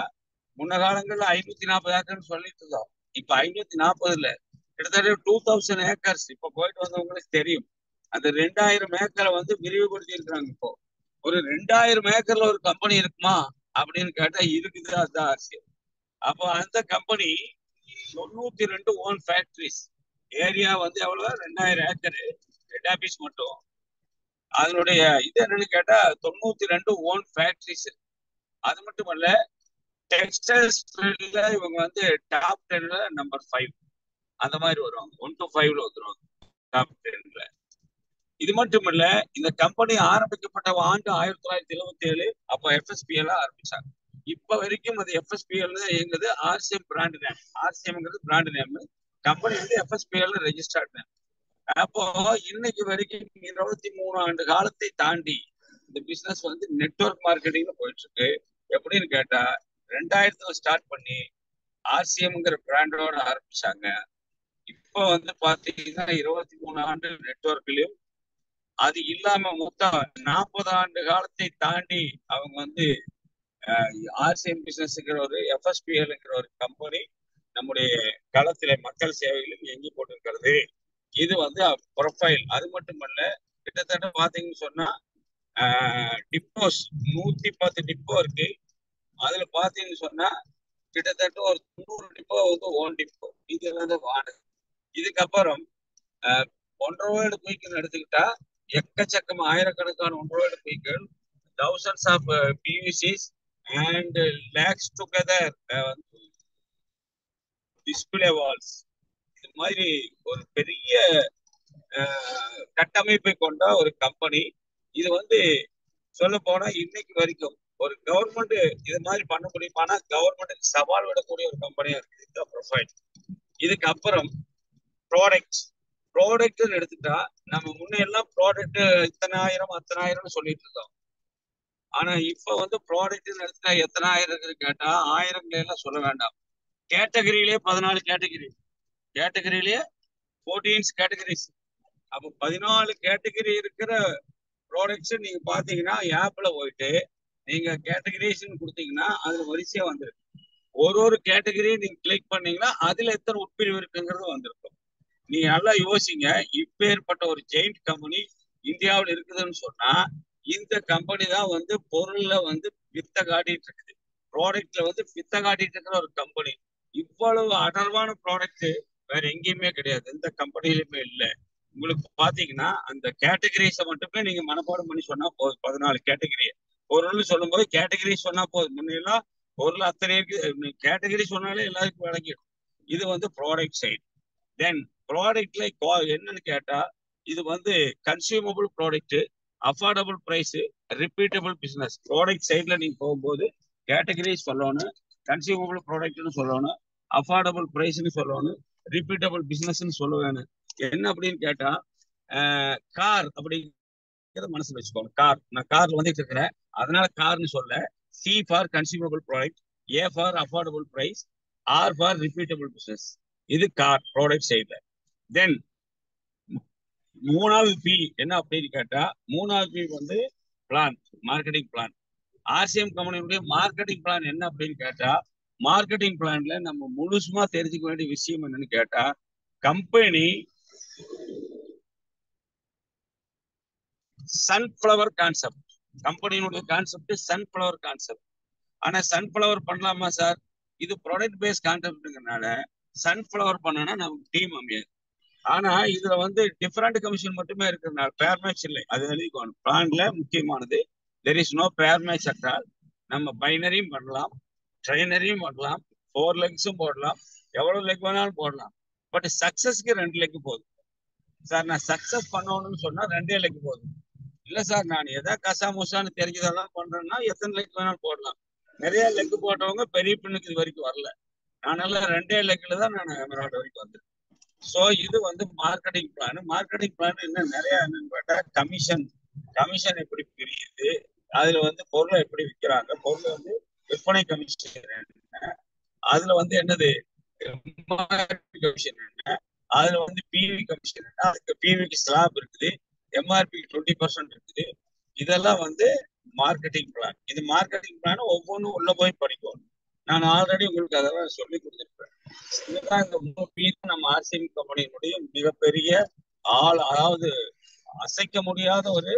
முன்ன காலங்கள்ல 540 ஏக்கர்னு சொல்லிட்டு இருந்தோம். இப்ப 540 இல்ல, கிட்டத்தட்ட 2000 ஏக்கர்ஸ். இப்ப போயிட்டு வந்தவங்களுக்கு தெரியும். அந்த 2000 ஏக்கரை வந்து விரிவுபடுத்தி இருக்கிறாங்க. இப்போ ஒரு 2000 ஏக்கர்ல ஒரு கம்பெனி இருக்குமா அப்படின்னு கேட்டா இருக்குது. அதுதான் ஆர்சிஎம். அப்போ அந்த கம்பெனி 92 ஓன் ஃபேக்டரிஸ். ஏரியா வந்து எவ்வளவு? 2000 ஏக்கர். ஹெட் ஆபீஸ் மட்டும். அதனுடைய இது என்னன்னு கேட்டா 92 ஓன் ஃபேக்டரிஸ். அது மட்டும் இல்ல, டெக்ஸ்டைல்ஸ் ஃபீல்ட்ல இவங்க வந்து டாப் 10ல நம்பர் 5 அந்த மாதிரி வருவாங்க. 1 to 5ல வந்துருவாங்க டாப் 10ல. இது மட்டும் இல்ல, இந்த கம்பெனி ஆரம்பிக்கப்பட்ட ஆண்டு 1977. அப்ப FSPL ஆரம்பிச்சாங்க. இப்ப வரைக்கும் அது FSPL எங்குது ஆர்சிஎம் பிராண்ட் நேம். ஆர்சிஎம்ங்கிறது பிராண்ட் நேம். கம்பெனி வந்து FSPL ரெஜிஸ்டர்ட் நேம். அப்போ இன்னைக்கு வரைக்கும் 23 ஆண்டு காலத்தை தாண்டி இந்த பிசினஸ் வந்து நெட்வொர்க் மார்க்கெட்டிங்ல போயிட்டு இருக்கு. எப்படின்னு கேட்டா 2000 ஸ்டார்ட் பண்ணி ஆர்சிஎம்ங்கிற பிராண்டோட ஆரம்பிச்சாங்க. இப்போ வந்து பாத்தீங்கன்னா 23 ஆண்டு நெட்வொர்க்லயும், அது இல்லாம மொத்தம் 40 ஆண்டு காலத்தை தாண்டி அவங்க வந்து ஆர்சிஎம் பிசினஸ்ங்கிற ஒரு FSPLங்கிற ஒரு கம்பெனி நம்முடைய களத்தில மக்கள் சேவைகளும் எங்கி போட்டிருக்கிறது. இது வந்து ப்ரொஃபைல். அது மட்டுமல்ல, கிட்டத்தட்ட பாத்தீங்கன்னு சொன்னா டிப்போஸ் 110 டிப்போ இருக்கு. அதுல பாத்தீங்கன்னு சொன்னா கிட்டத்தட்ட ஒரு 90 டிப்போ வந்து ஓன் டிப்போ. இது வந்து வாடகை. இதுக்கப்புறம் ஒன்றரை குயிக்கள் எடுத்துக்கிட்டா எக்கச்சக்கம் ஆயிரக்கணக்கான ஒன்றரை குயிக்கள், thousands of PVCs and lakhs together display walls. இது மாதிரி ஒரு பெரிய கட்டமைப்பை கொண்ட ஒரு கம்பெனி. இது வந்து சொல்ல போனா இன்னைக்கு வரைக்கும் ஒரு கவர்மெண்ட் இது மாதிரி பண்ண முடியும். ஆனா கவர்மெண்ட்டுக்கு சவால் விடக்கூடிய ஒரு கம்பெனியா இருக்கு இந்த ப்ரொஃபைல். இதுக்கப்புறம் ப்ராடக்ட் எடுத்துட்டா நம்ம முன்னெல்லாம் ப்ராடக்ட் இத்தனை ஆயிரம் அத்தனை ஆயிரம்னு சொல்லிட்டு இருந்தோம். ஆனா இப்ப வந்து ப்ராடக்ட் எடுத்துட்டா எத்தனை ஆயிரம் கேட்டா ஆயிரம்ல எல்லாம் சொல்ல வேண்டாம். கேட்டகரியிலேயே 14 கேட்டகரி, கேட்டகரியிலேயே 14 கேட்டகரிஸ். அப்போ 14 கேட்டகரி இருக்கிற ப்ராடக்ட்ஸ் நீங்க பாத்தீங்கன்னா ஆப்ல போயிட்டு நீங்க கேட்டகரிஸ் கொடுத்தீங்கன்னா அதுல வரிசையா வந்துருக்கு. ஒரு கேட்டகரி நீங்க கிளிக் பண்ணீங்கன்னா அதுல எத்தனை உட்பிரிவு இருக்குங்கிறது வந்திருக்கும். நீங்க நல்லா யோசிங்க. இப்பேற்பட்ட ஒரு ஜெயிண்ட் கம்பெனி இந்தியாவில் இருக்குதுன்னு சொன்னா இந்த கம்பெனி தான் வந்து பொருள்ல வந்து வித்த காட்டிட்டு இருக்குது, ப்ராடக்ட்ல வந்து வித்த காட்டிட்டு இருக்கிற ஒரு கம்பெனி. இவ்வளவு அடர்வான ப்ராடக்ட் வேற எங்கேயுமே கிடையாது, எந்த கம்பெனிலுமே இல்லை. உங்களுக்கு பாத்தீங்கன்னா அந்த கேட்டகரிஸை மட்டுமே நீங்க மனப்பாடம் பண்ணி சொன்னா போதும். 14 கேட்டகரி பொருள்னு சொல்லும் போது கேட்டகரி சொன்னா போதும். முன்னெல்லாம் பொருள் அத்தனை இருக்கு, கேட்டகரி சொன்னாலே எல்லாருக்கும் விளங்கிடும். இது வந்து ப்ராடக்ட் சைடு. தென் ப்ராடக்ட்ல என்னன்னு கேட்டா இது வந்து consumable product, affordable price, repeatable business. Product சைட்ல நீங்க போகும்போது கேட்டகரி சொல்லணும், கன்சியூமபிள் ப்ராடக்ட்னு சொல்லணும், அஃபோர்டபுள் பிரைஸ்ன்னு சொல்லணும், ரிப்பீட்டபிள் பிசினஸ்ன்னு சொல்ல வேணும். என்ன அப்படின்னு கேட்டா கார் அப்படிங்கிறத மனசுல வச்சுக்கோங்க. கார், நான் கார்ல வந்துட்டு இருக்கிறேன், அதனால கார்னு சொல்ல. C for consumable product, A for affordable price, R for repeatable business. இது கார் ப்ராடக்ட் சைட்ல. தென் மூணாவது பி என்ன அப்படின்னு கேட்டா, மூணாவது பி வந்து பிளான், மார்க்கெட்டிங் பிளான். ஆர்சிஎம் கம்பெனியுடைய மார்க்கெட்டிங் பிளான் என்ன அப்படின்னு கேட்டா, மார்க்கெட்டிங் பிளான்ல நம்ம முழுசுமா தெரிஞ்சுக்க வேண்டிய விஷயம் என்னன்னு கேட்டா, கம்பெனி சன்ஃபிளவர் கான்செப்ட். கம்பெனியினுடைய கான்செப்ட் சன்ஃபிளவர் கான்செப்ட். ஆனா சன்ஃபிளவர் பண்ணலாமா சார்? இது ப்ராடக்ட் பேஸ்ட் கான்செப்ட்ங்கிறதுனால சன்ஃபிளவர் பண்ணனா நமக்கு டீம் அமையாது. ஆனா இதுல வந்து டிஃபரெண்ட் கமிஷன் மட்டுமே இருக்கிறதுனால பேர் மேட்ச் இல்லை. அது எழுதிக்கணும். பிளான்ல முக்கியமானது there is no pair match at all. நம்ம பைனரியும் பண்ணலாம், ட்ரைனரியும் பண்ணலாம், 4 லெக்ஸும் போடலாம், எவ்வளவு லெக் வேணாலும் போடலாம். பட் சக்சஸ்க்கு 2 லெக் போதும் சார். நான் சக்சஸ் பண்ணணும்னு சொன்னா 2 லெக் போதும். இல்ல சார் நான் எதா கசாமுசான்னு தெரிஞ்சதெல்லாம் பண்றேன்னா எத்தனை லெக் வேணாலும் போடலாம். நிறைய லெக் போட்டவங்க பெரிய பின்னுக்கு இது வரைக்கும் வரல. நான் எல்லாம் 2 லெக்ல தான் நான் எமரால்டு வரைக்கும் வந்தேன். ஸோ இது வந்து மார்க்கெட்டிங் பிளான். மார்க்கெட்டிங் பிளான் இன்னும் நிறைய என்னன்னு கேட்டா, கமிஷன் எப்படி பிரியுது, அதுல வந்து பொருளை எப்படி விற்கிறாங்க, பொருளை வந்து விற்பனை கமிஷன் என்ன, அதுல வந்து என்னது கமிஷன் என்ன, அதுல வந்து பிவி கமிஷன் என்ன, அதுக்கு பிவிக்கு ஸ்லாப் இருக்குது, எம்ஆர்பி 20% இருக்குது. இதெல்லாம் வந்து மார்க்கெட்டிங் பிளான். இது மார்க்கெட்டிங் பிளான் ஒவ்வொன்றும் உள்ள போய் படிக்கணும். நான் ஆல்ரெடி உங்களுக்கு அதெல்லாம் சொல்லி கொடுத்துருப்பேன். இதுதான் இந்த 3 பி நம்ம ஆர்சிஎம் கம்பெனியினுடைய மிகப்பெரிய அதாவது அசைக்க முடியாத ஒரு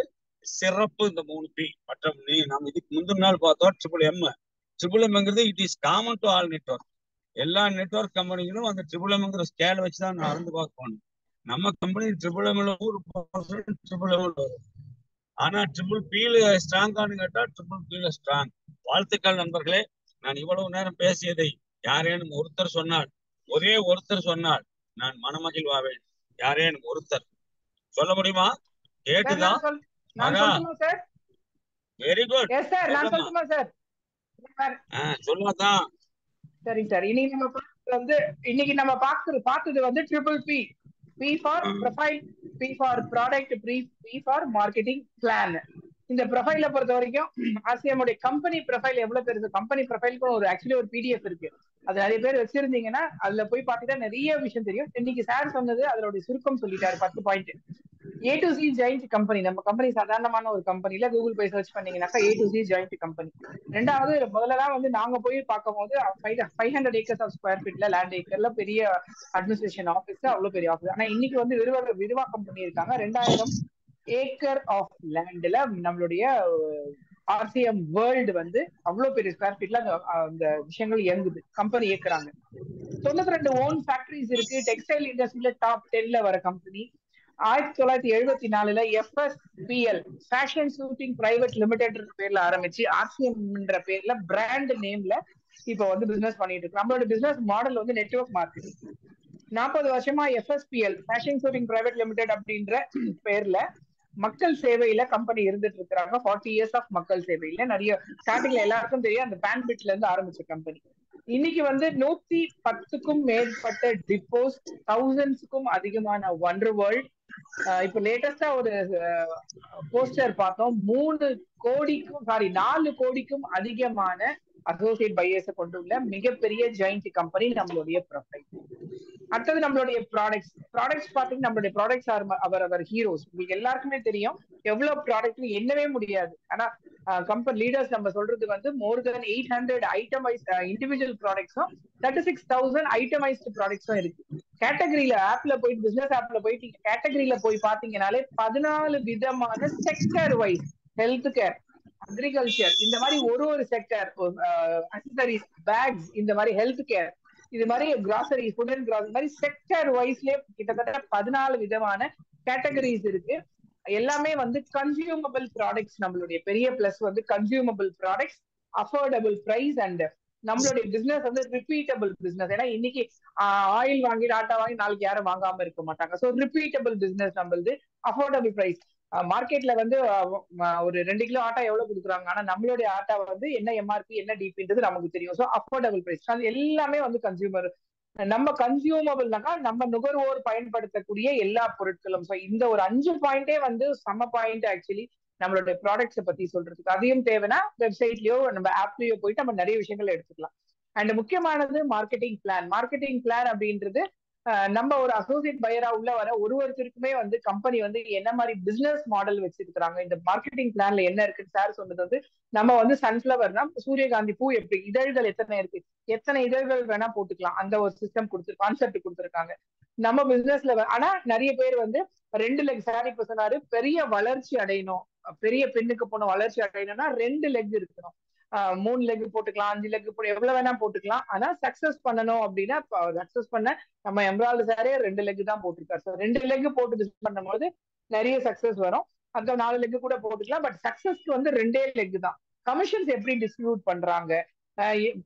சிறப்பு. இந்த 3 பி மற்றும் நம்ம இதுக்கு முந்தின நாள் பார்த்தோம் ட்ரிபிள் எம்ங்கிறது it is common to all network. எல்லா நெட்வொர்க் கம்பெனிகளும் அந்த ட்ரிபிள் எம்ங்கிற ஸ்கேல் வச்சுதான் நான் அளந்து பார்க்கணும். நம்ம கம்பெனி ட்ரிபிள் எம்ல 100% ட்ரிபிள் எம்ல வரும். ஆனா ட்ரிபிள் பில ஸ்ட்ராங்கானு கேட்டா ட்ரிபிள் பில ஸ்ட்ராங். வாழ்த்துக்கள் நண்பர்களே. நான் இவ்வளவு நேரம் பேசியதை யாரேனும் ஒருத்தர் சொன்னால், ஒரே ஒருத்தர் சொன்னால் நான் மனமகிழ்வாவேன். யாரேனும் ஒருத்தர் சொல்ல முடியுமா? கேட்டுதான் வெரி குட். சொல்லாதான். சரி சார். இன்னைக்கு நம்ம பார்த்தது வந்து triple P. P for profile, P for product, P for marketing plan. இந்த ப்ரொஃபைல பொறுத்த வரைக்கும் ஆர்சிஎம் உடைய கம்பெனி ப்ரொஃபைல் எவ்வளவு பெருசு, கம்பெனி ப்ரொஃபைலுக்கு ஆக்சுவலி ஒரு பிடிஎஃப் இருக்கு. அது நிறைய பேர் வச்சிருந்தீங்கன்னா அதுல போய் பாத்தீங்கன்னா நிறைய விஷயம் தெரியும். இன்னைக்கு சார் சொன்னது அதோட சுருக்கம் சொல்லிட்டாரு, 10 point. A to Z joint company. நம்ம கம்பெனி சாதாரணமான ஒரு கம்பெனில கூகுள் போய் சர்ச் பண்ணீங்கன்னாக்கா A to Z joint company. ரெண்டாவது, முதல்லதான் வந்து நாங்க போய் பார்க்கும் போது 500 ஏக்கர்ஸ் ஆஃப் ஸ்கொயர் ஃபீட்ல லேண்ட் ஏக்கர்ல பெரிய அட்மினிஸ்ட்ரேஷன் ஆஃபீஸ், அவ்வளவு பெரிய ஆஃபீஸ். ஆனா இன்னைக்கு வந்து விரிவாக்கம் பண்ணியிருக்காங்க. 2000 ஏக்கர் ஆஃப் லேண்ட்ல நம்மளுடைய ஆர்சிஎம் வேர்ல்டு வந்து அவ்வளவு பெரிய ஸ்கொயர் ஃபீட்ல அந்த விஷயங்கள் இயங்குது, கம்பெனி இயக்குறாங்க. 92 ஓன் ஃபேக்டரிஸ் இருக்கு. டெக்ஸ்டைல் இண்டஸ்ட்ரியில டாப் 10ல வர company. 1974 FSPL fashion shooting private limited பேர்ல ஆரம்பிச்சு ஆர்சிஎம்ன்ற பேர்ல பிராண்ட் நேம்ல இப்ப வந்து பிசினஸ் பண்ணிட்டு இருக்கு. நம்மளோட பிசினஸ் மாடல் வந்து நெட்வொர்க் மார்க்கெட்டிங். 40 வருஷமா FSPL fashion shooting private limited அப்படின்ற பேர்ல மக்கள் சேவையில கம்பெனி இருந்துட்டு இருக்கிறாங்க. 40 இயர்ஸ் ஆஃப் மக்கள் சேவையில. நிறைய ஸ்டார்டிங்ல எல்லாருக்கும் தெரியும் அந்த பேன்பிட்ல இருந்து ஆரம்பிச்ச கம்பெனி. இன்னைக்கு வந்து 110க்கும் மேற்பட்ட டிப்போஸ், 1000க்கும் அதிகமான ஒண்டர் வேர்ல்ட். இப்ப லேட்டஸ்டா ஒரு போஸ்டர் பார்த்தோம். 4 கோடிக்கும் அதிகமான அசோசியேட் பையர்ஸை கொண்டுள்ள மிகப்பெரிய ஜாயிண்ட் கம்பெனி நம்மளுடைய ப்ரொஃபைல். அடுத்தது நம்மளுடைய ப்ராடக்ட்ஸ் பாத்தீங்கன்னா நம்மளுடைய ப்ராடக்ட்ஸ் அவர் ஹீரோஸ். உங்களுக்கு எல்லாருக்குமே தெரியும் எவ்வளவு ப்ராடக்ட் எண்ணவே முடியாது. ஆனா கம்பெனி லீடர்ஸ் நம்ம சொல்றது வந்து மோர் தென் 800 ஐட்டமைஸ் இண்டிவிஜுவல் ப்ராடக்ட்ஸும் 36,000 ஐட்டமைஸ்டு ப்ராடக்ட்ஸும் இருக்கு. கேட்டகரியில ஆப்ல போயிட்டு, பிசினஸ் ஆப்ல போயிட்டு கேட்டகரியில போய் பாத்தீங்கன்னாலே 14 விதமான sector wise, health care, agriculture, இந்த மாதிரி ஒரு செக்டர், அக்சசரிஸ், பேக்ஸ், இந்த மாதிரி ஹெல்த் கேர், இது மாதிரி கிராசரி, ஃபுட் அண்ட் கிராசரி மாதிரி செக்டர் வைஸ்லயே கிட்டத்தட்ட 14 விதமான கேட்டகரிஸ் இருக்கு. எல்லாமே வந்து கன்சியூமபிள் ப்ராடக்ட்ஸ். நம்மளுடைய பெரிய பிளஸ் வந்து consumable products, affordable price, and நம்மளுடைய பிசினஸ் வந்து ரிப்பீட்டபிள் பிசினஸ். ஏன்னா இன்னைக்கு ஆயில் வாங்கி ஆட்டா வாங்கி நாளைக்கு யாரும் வாங்காம இருக்க மாட்டாங்க. ஸோ ரிப்பீட்டபிள் பிசினஸ் நம்மளுது, அஃபோர்டபுள் பிரைஸ். மார்க்கெட்ல வந்து ஒரு 2 கிலோ ஆட்டா எவ்வளவு கொடுக்குறாங்க, ஆனா நம்மளுடைய ஆட்டா வந்து என்ன எம்ஆர்பி என்ன டிபின்றது நமக்கு தெரியும். ஸோ அஃபோர்டபுள் பிரைஸ் அது எல்லாமே வந்து கன்சியூமர் நம்ம கன்சியூமபிள்னாக்கா நம்ம நுகர்வோர் பயன்படுத்தக்கூடிய எல்லா பொருட்களும். ஸோ இந்த ஒரு 5 பாயிண்டே வந்து செம்ம பாயிண்ட் ஆக்சுவலி நம்மளுடைய ப்ராடக்ட்ஸை பத்தி சொல்றதுக்கு. அதையும் தேவைன்னா வெப்சைட்லயோ நம்ம ஆப்லயோ போயிட்டு நம்ம நிறைய விஷயங்கள் எடுத்துக்கலாம். அண்ட் முக்கியமானது மார்க்கெட்டிங் பிளான். மார்க்கெட்டிங் பிளான் அப்படின்றது நம்ம ஒரு அசோசியேட் பையரா உள்ள வர ஒருத்தருக்குமே வந்து கம்பெனி வந்து என்ன மாதிரி பிசினஸ் மாடல் வச்சிருக்காங்க, இந்த மார்க்கெட்டிங் பிளான்ல என்ன இருக்குன்னு சார் சொன்னது வந்து நம்ம வந்து சன்ஃபிளவர்னா சூரியகாந்தி பூ எப்படி இதழ்கள் எத்தனை இருக்கு, எத்தனை இதழ்கள் வேணா போட்டுக்கலாம், அந்த ஒரு சிஸ்டம் கான்செப்ட் கொடுத்துருக்காங்க நம்ம பிசினஸ்ல. ஆனா நிறைய பேர் வந்து 2 லெக் சார் இப்ப சொன்னாரு, பெரிய வளர்ச்சி அடையணும், பெரிய பெண்ணுக்கு போன வளர்ச்சி அடையணும்னா 2 லெக் இருக்கணும். 3 லெக் போட்டுக்கலாம், 5 லெக் எவ்வளவு வேணா போட்டுக்கலாம். ஆனா சக்சஸ் பண்ணணும் அப்படின்னா சக்சஸ் பண்ண நம்ம எம்ராய்டரி சாரே 2 லெக் தான் போட்டிருக்காரு. ஸோ 2 லெக் போட்டு பிசினஸ் பண்ணும் போது நிறைய சக்சஸ் வரும். அந்த 4 லெக் கூட போட்டுக்கலாம். பட் சக்சஸ்க்கு வந்து 2 லெக் தான். கமிஷன்ஸ் எப்படி டிஸ்ட்ரிபியூட் பண்றாங்க,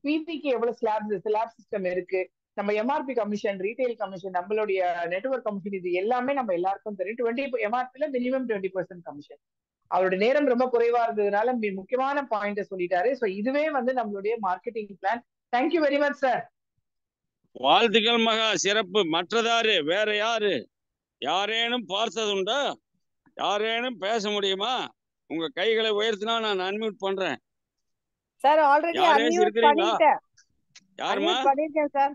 பிபிக்கு எவ்வளவு ஸ்லாப் சிஸ்டம் இருக்கு, நம்ம எம்ஆர்பி கமிஷன், ரீட்டைல் கமிஷன், நம்மளுடைய நெட்வொர்க் கமிஷன், இது எல்லாமே நம்ம எல்லாருக்கும் தெரியும். 20 எம்ஆர்பில மினிமம் 20% கமிஷன். அவருடைய நேரம் ரொம்ப குறைவா இருந்ததுனால முக்கியமான பாயிண்ட் சொல்லிட்டாரு. சோ இதுவே வந்து நம்மளுடைய marketing plan. Thank you very much sir. வாழ்த்துக்கள் மகா, சிறப்பு. மற்றதாரு வேற யாரு, யாரேனும் பார்த்ததுண்டா, யாரேனும் பேச முடியுமா? உங்க கைகளை உயர்த்தினா நான் அன்மியூட் பண்றேன். சார் ஆல்ரெடி அன்மியூட் பண்ணிட்டேன். யாருமா? பண்ணிட்டேன் சார்.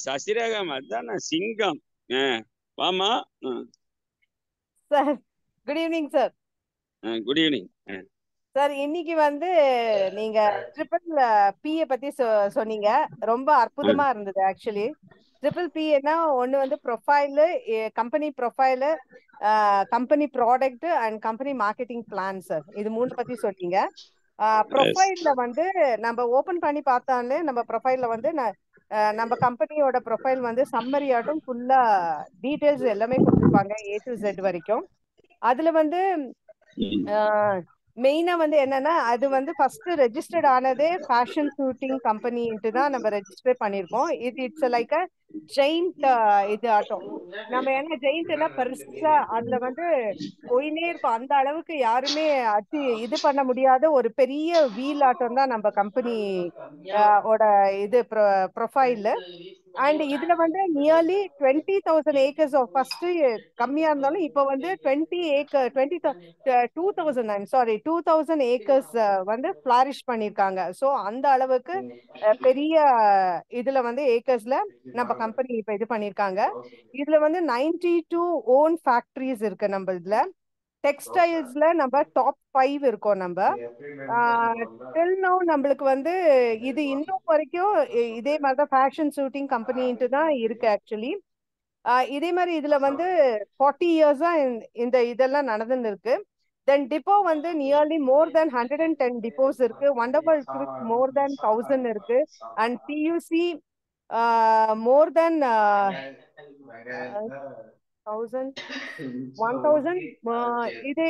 சசிரேகம், அதான சிங்கம். வாமா sir. Good evening sir. Good evening sir. இன்னைக்கு வந்து நீங்க ட்ரிபிள் பிஏ பத்தி சொன்னீங்க, ரொம்ப அற்புதமா இருந்தது. ஆக்சுவலி ட்ரிபிள் பிஏனா ஒன்னு வந்து profile, company profile, company product and company marketing plan. Sir இது 3 பத்தி சொன்னீங்க. ப்ரொஃபைல்ல வந்து நம்ம ஓபன் பண்ணி பார்த்தாலே நம்ம ப்ரொஃபைல்ல வந்து நம்ம கம்பெனியோட ப்ரொஃபைல் வந்து சம்மரி ஆட்டும் ஃபுல்லா டீடைல்ஸ் எல்லாமே கொடுத்துருப்பாங்க, A to Z வரைக்கும். அதுல வந்து மெயினா வந்து என்னன்னா, அது வந்து ஃபர்ஸ்ட் ரெஜிஸ்டர்ட் ஆனதே ஃபேஷன் ஷூட்டிங் கம்பெனின்ட்டு தான் நம்ம ரெஜிஸ்டர் பண்ணிருக்கோம். இட்ஸ் லைக் அ ஜெயிண்ட் இது ஆட்டம். நம்ம என்ன ஜெயிண்ட்னா பெருசா அதுல வந்து போயினே இருக்கும். அந்த அளவுக்கு யாருமே இது பண்ண முடியாத ஒரு பெரிய வீல் ஆட்டம் தான் நம்ம கம்பெனி ஓட இது ப்ரொஃபைல். அண்ட் இதுல வந்து நியர்லி 20,000 ஏக்கர்ஸ் ஆஃப் ஃபர்ஸ்ட் கம்மியா இருந்தாலும் இப்ப வந்து 2,000 ஏக்கர்ஸ் வந்து ஃபிளாரிஷ் பண்ணிருக்காங்க. சோ அந்த அளவுக்கு பெரிய இதுல வந்து ஏக்கர்ஸ்ல நம்ம கம்பெனி இப்ப இது பண்ணிருக்காங்க. இதுல வந்து 92 ஓன் ஃபேக்டரிஸ் இருக்கு நம்ம இதுல. டெக்ஸ்டைல்ஸ்ல நம்ம டாப் 5 இருக்கோம் நம்ம. டில் நவ் நம்மளுக்கு வந்து இது இன்னும் வரைக்கும் இதே மாதிரிதான் ஃபேஷன் ஷூட்டிங் கம்பெனின்ட்டு தான் இருக்கு ஆக்சுவலி. இதே மாதிரி இதுல வந்து 40 இயர்ஸா இந்த இதெல்லாம் நடந்துன்னு இருக்கு. தென் டிப்போ வந்து நியர்லி மோர் தென் 110 டிப்போஸ் இருக்கு. வண்டர்வர்ல் குரூப் மோர் தென் 1000 இருக்கு. அண்ட் பியூசி மோர் தென் 1000 இது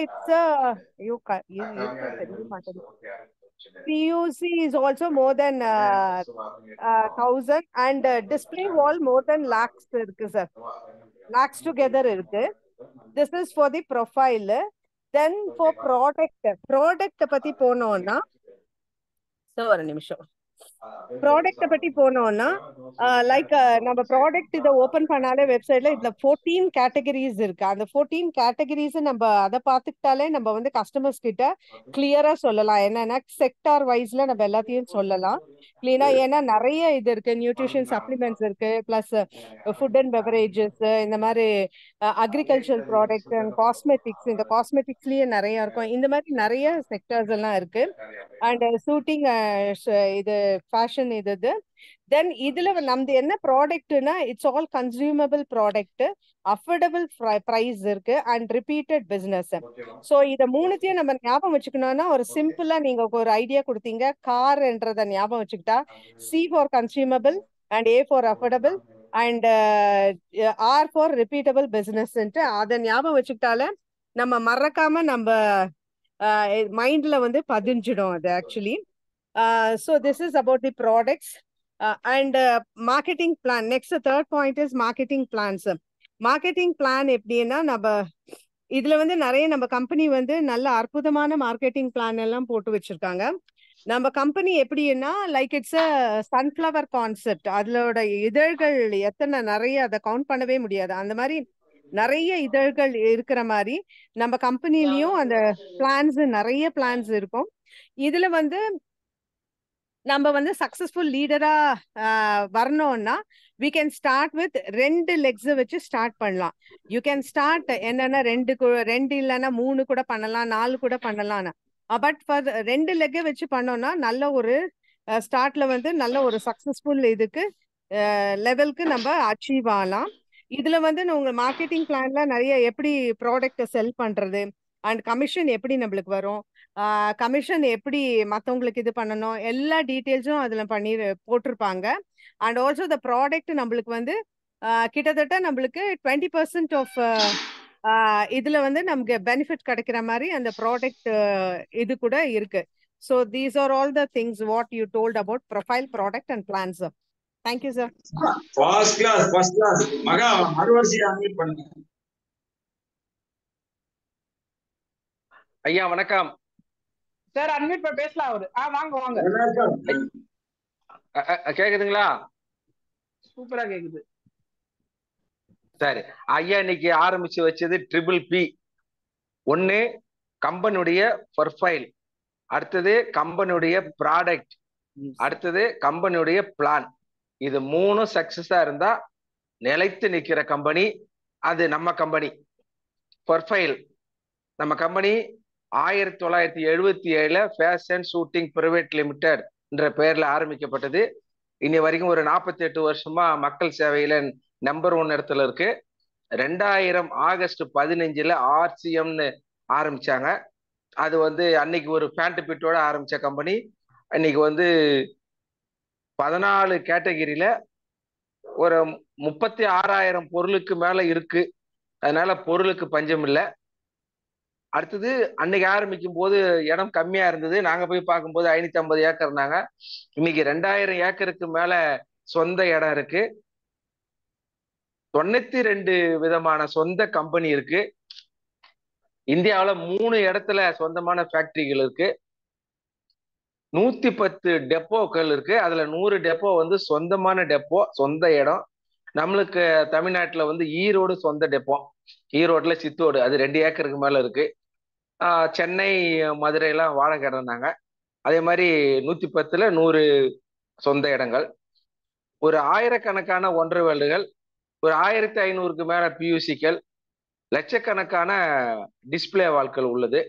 இருக்கு தெரிய மாட்டேங்குது. PUC is also more than 1000 and display wall more than lakhs இருக்கு சார். lakhs together இருக்கு. This is for the profile. Then for product பத்தி போனோம்னா ஒரு நிமிஷம். ப்ராடக்ட பத்தி போனோம்னா லைக் நம்ம ப்ராடக்ட் இதை ஓபன் பண்ணாலே வெப்சைட்ல இதுல 14 கேட்டகரிஸ் இருக்கு. அந்த 14 கேட்டகரிஸ் நம்ம அதை பார்த்துக்கிட்டாலே நம்ம வந்து கஸ்டமர்ஸ் கிட்ட கிளியரா சொல்லலாம். என்னன்னா செக்டார் வைஸ்ல நம்ம எல்லாத்தையும் சொல்லலாம் கிளீனா. ஏன்னா நிறைய இது இருக்கு, நியூட்ரிஷன் சப்ளிமெண்ட்ஸ் இருக்கு, பிளஸ் ஃபுட் அண்ட் பெவரேஜஸ், இந்த மாதிரி அக்ரிகல்ச்சர் ப்ராடக்ட் அண்ட் காஸ்மெட்டிக்ஸ். இந்த காஸ்மெட்டிக்ஸ்லயே நிறைய இருக்கும். இந்த மாதிரி நிறைய செக்டர்ஸ் எல்லாம் இருக்கு. அண்ட் ஷூட்டிங் இது ஃபேஷன் இது. தென் இதுல நமது என்ன ப்ராடக்ட்னா it's all consumable product, affordable price இருக்கு அண்ட் ரிப்பீட்டட் பிசினஸ். ஸோ இதை மூணுத்தையும் நம்ம ஞாபகம் வச்சுக்கணும்னா ஒரு சிம்பிளா நீங்க ஒரு ஐடியா கொடுத்தீங்க, கார்ன்றத ஞாபகம் வச்சுக்கிட்டா C for consumable and A for affordable and R for repeatable business. அதை ஞாபகம் வச்சுக்கிட்டால நம்ம மறக்காம நம்ம மைண்ட்ல வந்து பதிஞ்சிடும் அது actually. So this is about the products and marketing plan. Next third point is marketing plans. Marketing plan எப்படின்னா நம்ம இதுல வந்து நிறைய நம்ம கம்பெனி வந்து நல்ல அற்புதமான மார்க்கெட்டிங் பிளான் எல்லாம் போட்டு வச்சிருக்காங்க. நம்ம கம்பெனி எப்படின்னா like it's a sunflower concept. அதோட இதழ்கள் எத்தனை நிறைய அதை கவுண்ட் பண்ணவே முடியாது. அந்த மாதிரி நிறைய இதழ்கள் இருக்கிற மாதிரி நம்ம கம்பெனிலயும் அந்த பிளான்ஸ் நிறைய பிளான்ஸ் இருக்கும். இதுல வந்து நம்ம வந்து சக்சஸ்ஃபுல் லீடரா வரணும்னா we can start with 2 Lex வச்சு ஸ்டார்ட் பண்ணலாம். யூ கேன் ஸ்டார்ட் என்னன்னா 2 இல்லைன்னா 3 கூட பண்ணலாம், 4 கூட பண்ணலாம். பட் ஃபார் 2 லெக் வச்சு பண்ணோம்னா நல்ல ஒரு ஸ்டார்ட்ல வந்து நல்ல ஒரு சக்சஸ்ஃபுல் இதுக்கு லெவலுக்கு நம்ம அச்சீவ் ஆகலாம். இதுல வந்து உங்க மார்க்கெட்டிங் பிளான்ல நிறைய எப்படி ப்ராடக்ட் செல் பண்றது அண்ட் கமிஷன் எப்படி நம்மளுக்கு வரும், கமிஷன் எப்படி மற்றவங்களுக்கு இது பண்ணணும், எல்லா டீட்டெயில்ஸும் அதில் போட்டிருப்பாங்க. அண்ட் ஆல்சோ த ப்ராடக்ட் நம்மளுக்கு வந்து கிட்டத்தட்ட நம்மளுக்கு 20% ஆஃப் இதுல வந்து நமக்கு பெனிஃபிட் கிடைக்கிற மாதிரி அந்த ப்ராடக்ட் இது கூட இருக்கு. So these are all the things what you told about profile, product and plan sir. Thank you sir. First class Maha மறுவரிசையா அன்மியூட் பண்ணுங்க. ஐயா வணக்கம் சார். அன்மியூட் பண்ணி பேசலாம் அவரு. வாங்க வாங்க. கேக்குதுங்களா? சூப்பரா கேக்குது. சரி ஐயா, இன்னைக்கு ஆரம்பிச்சு வச்சது PPP. ஒன்னு கம்பெனியுடைய ப்ரொஃபைல், அடுத்தது கம்பெனியுடைய ப்ராடக்ட், அடுத்தது கம்பெனியுடைய பிளான். இது 3 சக்சஸா இருந்தா நிலைத்து நிக்கிற கம்பெனி அது நம்ம கம்பெனி. ப்ரொஃபைல் நம்ம company 1977 fashion shooting private limited என்ற பெயர்ல ஆரம்பிக்கப்பட்டது. இனி வரைக்கும் ஒரு 48 வருஷமா மக்கள் சேவையில நம்பர் 1 இடத்துல இருக்கு. 2000 ஆகஸ்ட் 15 RCMன்னு ஆரம்பிச்சாங்க. அது வந்து அன்னைக்கு ஒரு பேண்ட் பிட்டோட ஆரம்பிச்ச கம்பெனி. இன்னைக்கு வந்து 14 கேட்டகிரியில ஒரு 36,000 பொருளுக்கு மேல இருக்கு. அதனால பொருளுக்கு பஞ்சம் இல்லை. அடுத்தது அன்னைக்கு ஆரம்பிக்கும் போது இடம் கம்மியா இருந்தது. நாங்க போய் பார்க்கும்போது 550 ஏக்கர் இருந்தாங்க. இன்னைக்கு 2000 ஏக்கருக்கு மேல சொந்த இடம் இருக்கு. 92 விதமான சொந்த கம்பெனி இருக்கு. இந்தியாவில் 3 இடத்துல சொந்தமான ஃபேக்டரிகள் இருக்கு. 110 டெப்போக்கள் இருக்கு. அதுல 100 டெப்போ வந்து சொந்தமான டெப்போ, சொந்த இடம். நம்மளுக்கு தமிழ்நாட்டுல வந்து ஈரோடு சொந்த டெப்போ. ஈரோடுல சித்தோடு, அது 2 ஏக்கருக்கு மேல இருக்கு. சென்னை, மதுரை எல்லாம் வாடகை இடம் தாங்க. அதே மாதிரி 110ல 100 சொந்த இடங்கள், ஒரு ஆயிரக்கணக்கான ஒன்றரைவேல்டுகள், ஒரு 1500க்கு மேல பியூசிக்கள், லட்சக்கணக்கான டிஸ்பிளே வால்கள் உள்ளது.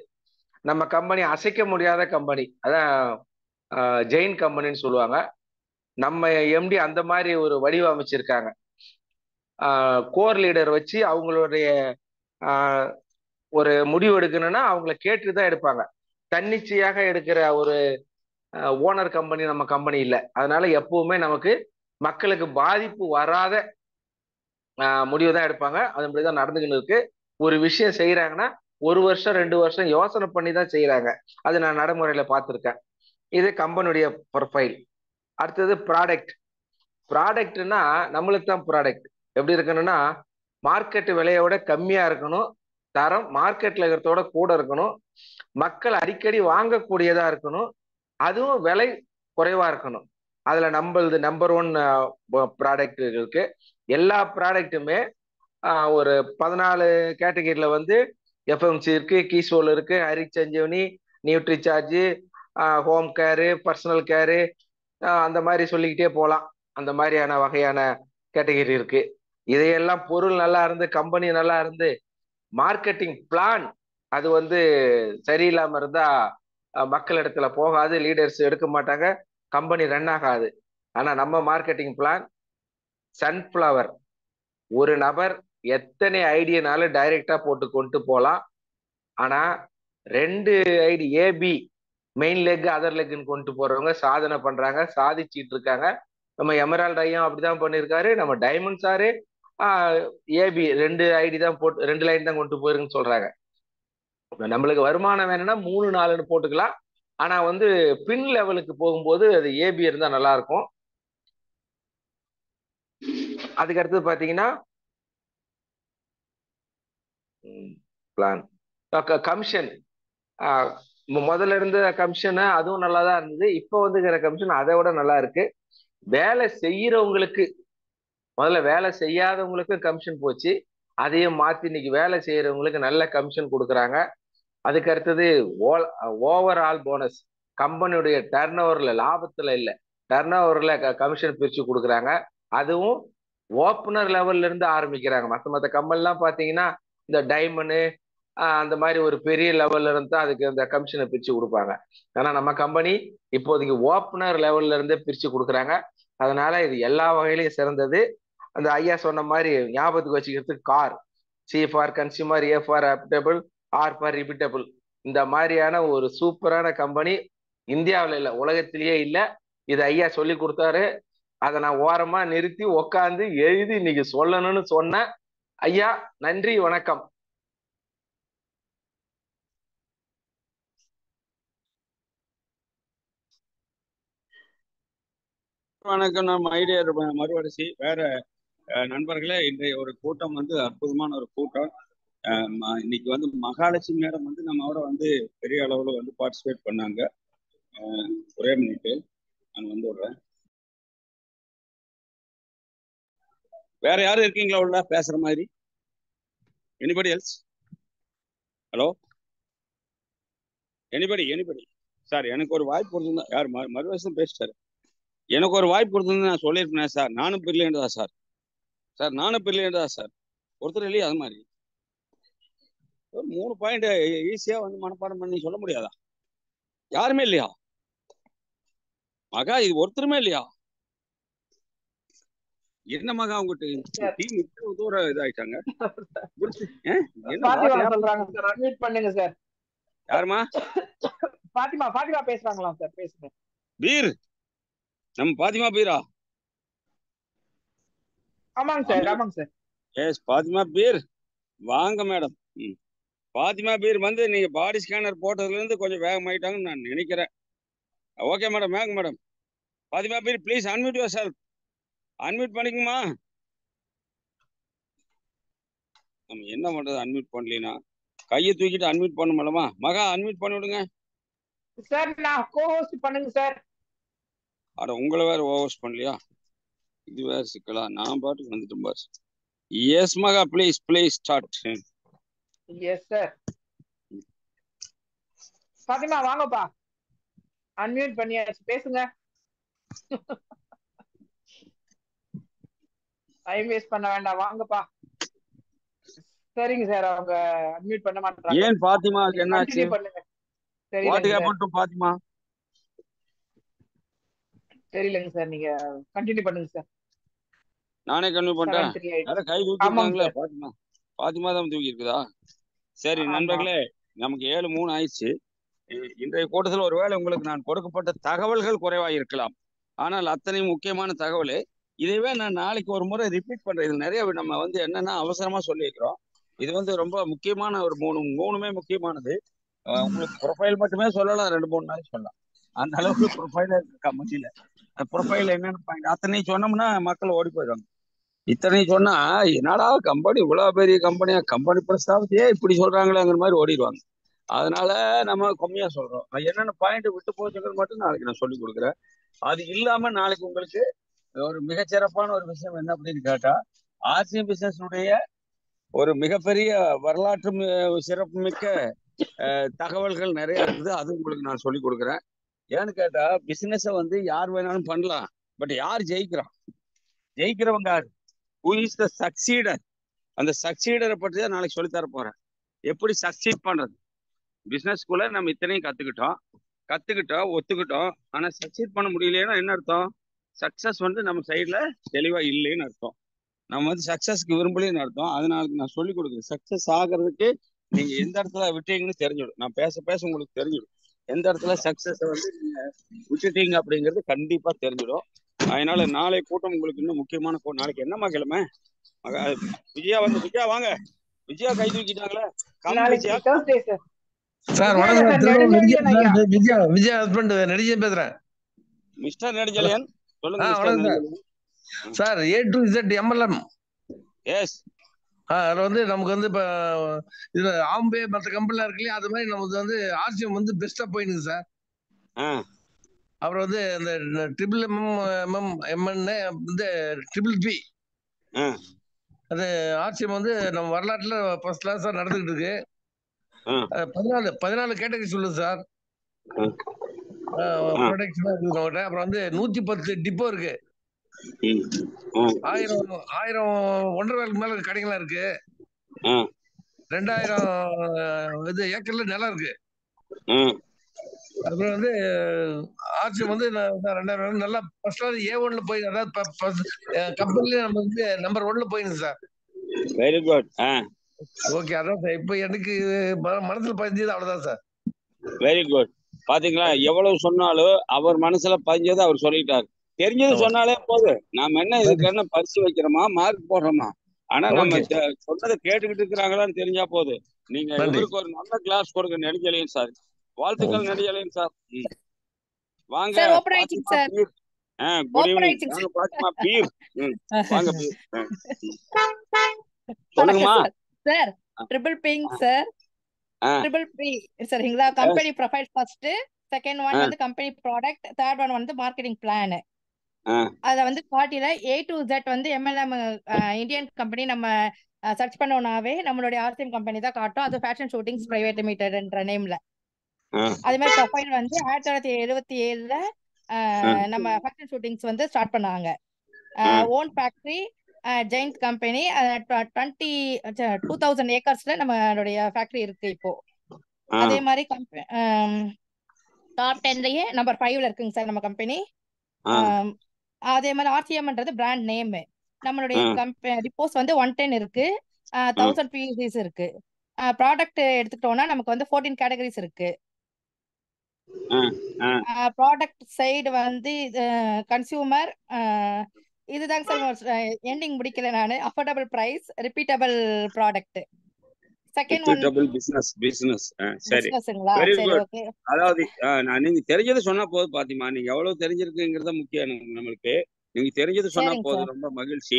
நம்ம கம்பெனி அசைக்க முடியாத கம்பெனி, அதான் ஜெயின் கம்பெனின்னு சொல்லுவாங்க. நம்ம எம்டி அந்த மாதிரி ஒரு வடிவமைச்சிருக்காங்க. கோர் லீடர் வச்சு அவங்களுடைய ஒரு முடிவு எடுக்கணும்னா அவங்கள கேட்டுதான் எடுப்பாங்க. தன்னிச்சையாக எடுக்கிற ஒரு ஓனர் கம்பெனி நம்ம கம்பெனி இல்லை. அதனால எப்பவுமே நமக்கு மக்களுக்கு பாதிப்பு வராத முடிவு தான் எடுப்பாங்க. அதுபடிதான் நடந்துக்கிட்டு இருக்கு. ஒரு விஷயம் செய்யறாங்கன்னா 1 வருஷம் 2 வருஷம் யோசனை பண்ணி தான் செய்யறாங்க. அது நான் நடைமுறையில பார்த்துருக்கேன். இது கம்பெனியுடைய ப்ரொஃபைல். அடுத்தது ப்ராடக்ட். ப்ராடக்ட்னா நம்மளுக்கு தான் ப்ராடக்ட் எப்படி இருக்கணும்னா மார்க்கெட் விலையோட கம்மியா இருக்கணும், தரம் மார்க்கெட்ல இருக்கிறதோட கூட இருக்கணும், மக்கள் அடிக்கடி வாங்கக்கூடியதா இருக்கணும், அதுவும் விலை குறைவா இருக்கணும். அதுல நம்மளது நம்பர் 1 ப்ராடக்ட் இருக்கு. எல்லா ப்ராடக்ட்டுமே ஒரு 14 கேட்டகரியில வந்து எஃப்எம்சி இருக்கு, கீசோல் இருக்கு, ஹரிக் சஞ்சீவனி, நியூட்ரி சார்ஜ், ஹோம் கேரு, பர்சனல் கேரு, அந்த மாதிரி சொல்லிக்கிட்டே போகலாம். அந்த மாதிரியான வகையான கேட்டகரி இருக்கு. இதையெல்லாம் பொருள் நல்லா இருந்து, கம்பெனி நல்லா இருந்து, மார்க்கெட்டிங் பிளான் அது வந்து சரியில்லாம இருந்தா மக்கள் இடத்துல போகாது, லீடர்ஸ் எடுக்க மாட்டாங்க, கம்பெனி ரன் ஆகாது. ஆனா நம்ம மார்க்கெட்டிங் பிளான் சன்ஃபிளவர். ஒரு நபர் எத்தனை ஐடியானாலும் டைரக்டா போட்டு கொண்டு போகலாம். ஆனா 2 ID AB, main leg other லெக்னு கொண்டு போறவங்க சாதனை பண்றாங்க, சாதிச்சிட்டு இருக்காங்க. நம்ம எமரால்ட் ஐயா அப்படிதான் பண்ணியிருக்காரு. நம்ம டைமண்ட் சாரு ஏபி 2 ஐடி தான் போட்டு 2 லைன் தான் கொண்டு போயிருக்குன்னு சொல்றாங்க. நம்மளுக்கு வருமானம் வேணும்னா 3 4ன்னு போட்டுக்கலாம். ஆனா வந்து பின் லெவலுக்கு போகும்போது அது ஏபி இருந்தா நல்லா இருக்கும். அதுக்கு அடுத்தது பாத்தீங்கன்னா பிளான். கமிஷன் முதல்ல இருந்த கமிஷன் அதுவும் நல்லா தான் இருந்தது. இப்போ வந்துக்கிற கமிஷன் அதை விட நல்லா இருக்கு. வேலை செய்யறவங்களுக்கு, முதல்ல வேலை செய்யாதவங்களுக்கு கமிஷன் போச்சு, அதையும் மாத்தி இன்னைக்கு வேலை செய்யறவங்களுக்கு நல்ல கமிஷன் கொடுக்குறாங்க. அதுக்கு அடுத்தது ஓவரால் போனஸ், கம்பெனியுடைய டர்ன் ஓவர்ல, லாபத்துல இல்ல, டர்ன் ஓவர்ல கமிஷன் பிரிச்சு கொடுக்குறாங்க. அதுவும் ஓப்பனர் லெவல்ல இருந்து ஆரம்பிக்கிறாங்க. மற்ற கம்பெனிலாம் பாத்தீங்கன்னா இந்த டைமண்டு அந்த மாதிரி ஒரு பெரிய லெவல்ல இருந்து தான் அதுக்கு அந்த கமிஷனை பிரிச்சு கொடுப்பாங்க. ஆனா நம்ம கம்பெனி இப்போதைக்கு ஓப்பனர் லெவல்ல இருந்தே பிரிச்சு கொடுக்குறாங்க. அதனால இது எல்லா வகையிலையும் சிறந்தது. அந்த ஐயா சொன்ன மாதிரி ஞாபகத்துக்கு வச்சுக்கிறதுக்கு car, C for consumer, A for affordable, R for repeatable, இந்த மாதிரியான ஒரு சூப்பரான கம்பெனி இந்தியாவில் இல்லை, உலகத்திலேயே இல்லை. இது ஐயா சொல்லி கொடுத்தாரு. அதை நான் ஓரமா நிறுத்தி உக்காந்து எழுதி இன்னைக்கு சொல்லணும்னு சொன்னேன். ஐயா நன்றி, வணக்கம். வணக்கம். நம்ம ஐடியா மறுவரிசை வேற நண்பர்களே, இன்றைய ஒரு கூட்டம் வந்து அற்புதமான ஒரு கூட்டம். இன்னைக்கு வந்து மகாலட்சுமி மேடம் வந்து நம்மளோட வந்து பெரிய அளவுல வந்து பார்ட்டிசிபேட் பண்ணாங்க. ஒரே மினிட்டு நான் வந்து விடுறேன். வேற யாரும் இருக்கீங்களா உள்ள பேசுற மாதிரி? Anybody else? Hello, anybody? Sir, எனக்கு ஒரு வாய்ப்பு கொடுத்துருந்தா, யார் மறுவரிசம் பேசிட்டாரு, எனக்கு ஒரு வாய்ப்பு கொடுத்துருந்து நான் சொல்லியிருப்பேன் சார். நானும் பிரில்லியன்ட் தான் சார். நானும் பிரில்லியன்ட் தான் சார். ஒருத்தர் இல்லையா அது மாதிரி? ஒரு 3 பாயிண்ட் ஈஸியா வந்து மனப்பாடம் பண்ணி சொல்ல முடியாதா? யாருமே இல்லையா மகா? இது ஒருத்தருமே இல்லையா? என்ன மகா உங்ககிட்ட டீம் இவ்வளவு தூரம் இதாயிட்டாங்க? யாருமா? பாத்திமா பேசுறாங்களா சார்? பேசுங்க. பீர், நம்ம பாத்திமா பீரா? ஆமாங்க சார். எஸ், பாத்திமா பீர் வாங்க மேடம். பாத்திமா பீர் வந்து நீங்க பாடி ஸ்கேனர் போட்டதுல இருந்து கொஞ்சம் வேகமாயிட்டாங்கன்னு நான் நினைக்கிறேன். ஓகே மேடம், வாங்க madam. Fathima Beer please unmute yourself. Unmute பண்ணிக்குமா? நம்ம என்ன பண்றது? அன்மியூட் பண்ணலனா கையை தூக்கிட்டு அன்மியூட் பண்ண முடியுமா? மகா அன்மியூட் பண்ணி விடுங்க சார். நான் கோஹோஸ்ட் பண்ணுங்க சார். அட, உங்களை வேற ஓவர்ஸ் பண்ணலையா? இது வேற சிக்கலா? நான் பாட்டுக்கு வந்துட்டேன் boss. Yes Maha, please start. Yes sir. Fathima வாங்கப்பா, அன்மியூட் பண்ணியாச்சு, பேசுங்க. டைம் வேஸ்ட் பண்ண வேண்டாம், வாங்கப்பா. சரிங்க சார், அவங்க அன்மியூட் பண்ண மாட்டாங்க. ஏன் பாத்திமாக்கு என்னாச்சு? பண்ணுங்க. பாத்திமா தெரியலங்க சார், நீங்க கண்டினியூ பண்ணுங்க சார். நானே கண்டினியூ பண்ணிட்டேன். கை தூக்கிட்டாங்களே. பாத்திமா தான் தூக்கி இருக்குதா? சரி நண்பர்களே, நமக்கு 7:03 ஆயிடுச்சு. இன்றைய கூட்டத்தில் ஒருவேளை உங்களுக்கு நான் கொடுக்கப்பட்ட தகவல்கள் குறைவா இருக்கலாம், ஆனால் அத்தனை முக்கியமான தகவல். இதுவே நான் நாளைக்கு ஒரு முறை ரிப்பீட் பண்றேன். இது நிறைய நம்ம வந்து என்னன்னா அவசரமா சொல்லியிருக்கிறோம். இது வந்து ரொம்ப முக்கியமான ஒரு மூணுமே முக்கியமானது. உங்களுக்கு ப்ரொஃபைல் மட்டுமே சொல்லலாம், 2-3 நாள் சொல்லலாம். அந்த அளவுக்கு ப்ரொஃபைல இருக்கு கம்பெனியில. ப்ரொஃபைல் என்னன்னு பாயிண்ட் அத்தனை சொன்னோம்னா மக்கள் ஓடி போயிடுவாங்க. இத்தனை சொன்னா என்னடா கம்பெனி இவ்வளவு பெரிய கம்பெனியா, கம்பெனி பிரஸ்தாபத்தையே இப்படி சொல்றாங்களேங்கிற மாதிரி ஓடிடுவாங்க. அதனால நம்ம கம்மியா சொல்றோம். என்னென்ன பாயிண்ட் விட்டு போச்சுங்கிறது மட்டும் நாளைக்கு நான் சொல்லி கொடுக்குறேன். அது இல்லாம நாளைக்கு உங்களுக்கு ஒரு மிகச்சிறப்பான ஒரு விஷயம் என்ன அப்படின்னு கேட்டா, ஆர்சிஎம் பிசினஸ் ஒரு மிகப்பெரிய வரலாற்று சிறப்புமிக்க தகவல்கள் நிறைய இருக்குது. அது உங்களுக்கு நான் சொல்லி கொடுக்குறேன். ஏன்னு கேட்டா, பிசினஸை வந்து யார் வேணாலும் பண்ணலாம், பட் யார் ஜெயிக்கிறவங்க யாரு? Who is the succeeder? அந்த சக்சீடரை பற்றி தான் நாளைக்கு சொல்லித்தர போறேன். எப்படி சக்சீட் பண்றது? பிசினஸ்குள்ள நம்ம இத்தனையும் கத்துக்கிட்டோம், ஒத்துக்கிட்டோம். ஆனா சக்சீட் பண்ண முடியலைன்னா என்ன அர்த்தம்? சக்சஸ் வந்து நம்ம சைட்ல தெளிவா இல்லைன்னு அர்த்தம். நம்ம வந்து சக்சஸ்க்கு விரும்பலைன்னு அர்த்தம். அதனால நான் சொல்லி கொடுக்குறேன். சக்சஸ் ஆகிறதுக்கு நீங்க எந்த இடத்துல விட்டீங்கன்னு தெரிஞ்சிடும். நான் பேச உங்களுக்கு தெரிஞ்சிடும். எந்த இடத்துல சக்சஸ் வந்து நீங்க விட்டுட்டீங்க அப்படிங்கிறது கண்டிப்பா தெரிஞ்சிடும். அதனால நாளை கூட்டம் உங்களுக்கு இன்னும் முக்கியமான கூட்டம். நாளைக்கு என்னம்மா கிழமை? விஜயா வாங்க. விஜயா கை தூக்கிட்டாங்களே. சார் வணக்கம். விஜயா ஹஸ்பண்ட் நெடுஞ்செழியன் பேசுறேன். மிஸ்டர் நெடுஞ்செழியன் சொல்லுங்க. வணக்கம் sir. A to Z MLM. எஸ். அதுல வந்து நமக்கு வந்து இப்ப இதுல ஆம்பே மற்ற கம்பெனிலாம் இருக்கு இல்லையா, அது மாதிரி நமக்கு வந்து ஆர்சிஎம் வந்து பெஸ்டா போயிடுது சார். அப்புறம் வந்து இந்த ட்ரிபிள் எம்என் வந்து ட்ரிபிள் பி அது ஆர்சிஎம் வந்து நம்ம வரலாற்றுல ஃபர்ஸ்ட் கிளாஸா நடந்துகிட்டு இருக்கு. 14 கேட்டகரி சொல்லுது சார். ப்ரொடக்ஷன் இருக்குது நம்மகிட்ட. அப்புறம் வந்து 110 டிப்போ இருக்கு. 1000 ஒன்றரை வேலுக்கு மேல கடைகள்லாம் இருக்கு. 2000 இது ஏக்கர்ல நிலம் இருக்கு. அப்புறம் வந்து ஆர்சிஎம் வந்து 2000 நல்லா ஃபர்ஸ்ட் கிளாஸ் A1ல போய், அதாவது கம்பெனில நம்ம வந்து நம்பர் 1ல போயிருக்கு சார். Very good. ஓகே, அதான் சார் இப்ப எனக்கு மனசுல பதிஞ்சது அவ்வளவுதான் சார். Very good. பாத்தீங்களா, எவ்வளவு சொன்னாலும் அவர் மனசுல பதிஞ்சது அவர் சொல்லிட்டாரு. தெரிஞ்சது சொன்னாலே போது. நாம என்ன இதுக்கு என்ன பரிசு வைக்கிறோமா, மார்க் போடுறோமா? ஆனா நம்ம சொன்னதை கேட்டுக்கிட்டு இருக்கிறாங்களான்னு தெரிஞ்சா போது. நீங்க இவருக்கு ஒரு நல்ல கிளாஸ் கொடுங்க, நெடுஞ்செழியன் சார். வாழ்த்துக்கள் நெடுஞ்செழியன் சார். வாங்க பாத்திமா பீர். Good evening. வாங்க பாத்திமா பீர். வாங்க பீர். சொல்லுங்கம்மா sir. Triple pink sir. Triple P சரிங்களா? Company profile first, second one வந்து கம்பெனி ப்ராடக்ட், தேர்ட் ஒன் வந்து மார்க்கெட்டிங் பிளான். அத வந்து காட்டில A to Z வந்து MLM இந்தியன் கம்பெனி நம்ம சர்ச் பண்ணோம்னாவே நம்மளுடைய ஆர்சிஎம் கம்பெனி தான் காட்டும். அது ஃபேஷன் ஷூட்டிங்ஸ் பிரைவேட் லிமிடெட்ன்ற நேம்ல. அதே மாதிரி ப்ரொஃபைல் வந்து 1977ல நம்ம ஃபேஷன் ஷூட்டிங்ஸ் வந்து ஸ்டார்ட் பண்ணாங்க. ஓன் ஃபேக்டரி, ஜெயின்ட் கம்பெனி, 2000 ஏக்கர்ஸ்ல நம்மளுடைய ஃபேக்டரி இருக்கு இப்போ. அதே மாதிரி டாப் 10லயே நம்பர் 5ல இருக்குங்க சார் நம்ம கம்பெனி. அதே மாதிரி ஆர்சிஎம்ன்றது பிராண்ட் நேம். நம்மளுடைய டிப்போஸ் வந்து 110 இருக்கு, 1000 PUCs இருக்கு. ப்ராடக்ட் எடுத்துக்கிட்டோம்னா நமக்கு வந்து 14 கேட்டகரிஸ் இருக்கு. ப்ராடக்ட் சைடு வந்து கன்சியூமர், இதுதாங்க சார் எண்டிங் முடிக்கல நானு. Affordable price, repeatable product. Second one business. சரி, வெரி குட். அதாவது நீங்க தெரிஞ்சது சொன்னா போதும் பாத்திமா. நீங்க எவ்வளவு தெரிஞ்சிருக்குங்கிறத முக்கியம் நம்மளுக்கு. நீங்க தெரிஞ்சது சொன்னா போதும். ரொம்ப மகிழ்ச்சி.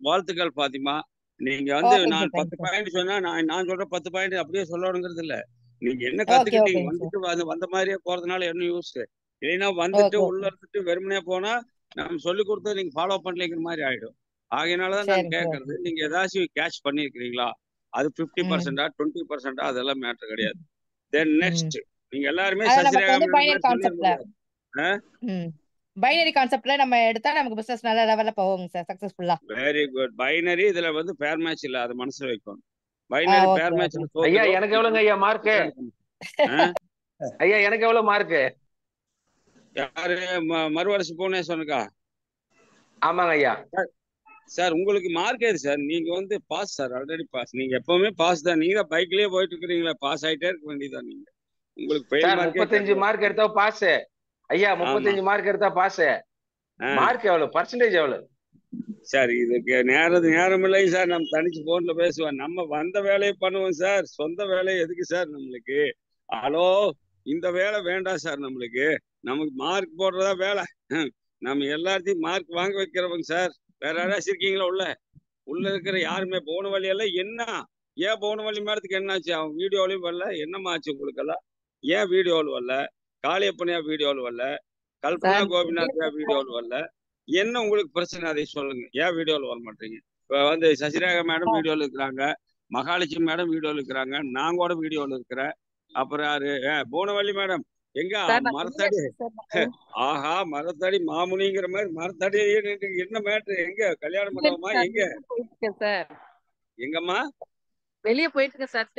வாழ்த்துக்கள் பாத்திமா. நீங்க வந்து நான் 10 பாயிண்ட் சொன்னா நான் சொல்ற 10 பாயிண்ட் அப்படியே சொல்லணுங்கிறது இல்ல. நீங்க என்ன கத்துக்கிட்டீங்க, வந்துட்டு வந்த மாதிரியே போறதுனால என்ன யூஸ்? இல்லைன்னா வந்துட்டு உள்ள இருந்துட்டு வெறுமனையா போனா நம்ம சொல்லி கொடுத்தது நீங்க ஃபாலோ பண்ணலைங்கிற மாதிரி ஆயிடும். ஆகையினாலதான் நான் கேட்கறது, நீங்க ஏதாச்சும் கேட்ச் பண்ணிருக்கீங்களா? அது 50%, 20% அதெல்லாம் மேட்டர் கிடையாது. தென் நெக்ஸ்ட் நீங்க எல்லாருமே பைனரி கான்செப்ட்ல நம்ம எடுத்தா நமக்கு பிசினஸ் நல்ல லெவல்ல போகுங்க சார், சக்சஸ்ஃபுல்லா. Very good. பைனரி இதுல வந்து ஃபேர் மேட்ச் இல்ல, அது மனசுல வைக்கணும். பைனரி ஃபேர் மேட்ச்ல ஐயா எனக்கு எவ்வளவுங்க ஐயா மார்க்? ஐயா எனக்கு எவ்வளவு மார்க்? யாரு மறுவரிசை புவனேஸ்வரனுக்கா? ஆமாங்க ஐயா. சார் உங்களுக்கு மார்க் ஏது சார்? நீங்க வந்து பாஸ் சார், ஆல்ரெடி பாஸ். நீங்க எப்பவுமே பாஸ் தான். நீங்க பைக்லயே போயிட்டு இருக்கிறீங்களா, பாஸ் ஆயிட்டே இருக்க வேண்டியதான். நீங்க உங்களுக்கு 35 மார்க் எடுத்தா பாஸ் ஐயா. 35 மார்க் எடுத்தா பாஸ். மார்க் எவ்வளவு, பர்சன்டேஜ் எவ்வளவு? சார் இதுக்கு நேரம் இல்லை சார். நம்ம தனிச்சு போன்ல பேசுவோம். நம்ம வந்த வேலையை பண்ணுவோம் சார். சொந்த வேலை எதுக்கு சார் நம்மளுக்கு? ஹலோ, இந்த வேலை வேண்டாம் சார் நம்மளுக்கு. நமக்கு மார்க் போடுறதா வேலை. நம்ம எல்லாத்தையும் மார்க் வாங்க வைக்கிறவங்க சார். வேற யாராச்சும் இருக்கீங்களா உள்ள இருக்கிற? யாருமே போன வழியெல்லாம் என்ன? ஏன் போன வழி மேடத்துக்கு என்னாச்சு? அவன் வீடியோலையும் வரல. என்னமா ஆச்சு உங்களுக்கு எல்லாம்? ஏன் வீடியோவில் வரல? காளியப்பனையா வீடியோவில் வரல? கல்பனா கோபிநாத்தையா வீடியோவில் வரல? என்ன உங்களுக்கு பிரச்சனை? அதை சொல்லுங்க. ஏன் வீடியோவில் வர மாட்டீங்க? இப்போ வந்து சசிரேகா மேடம் வீடியோவில் இருக்கிறாங்க, மகாலட்சுமி மேடம் வீடியோவில் இருக்கிறாங்க, நான் கூட வீடியோவில் இருக்கிறேன். அப்புறம் யாரு? போனவள்ளி மேடம் எங்க? மரத்தடி. ஆஹா, மரத்தடி மாமுனிங்கிற மாதிரி மரத்தடி. என்ன மேட்ரு? எங்க கல்யாண மண்டபமா? எங்க எங்கம்மா? வெளியே போயிட்டு இருக்க சார்.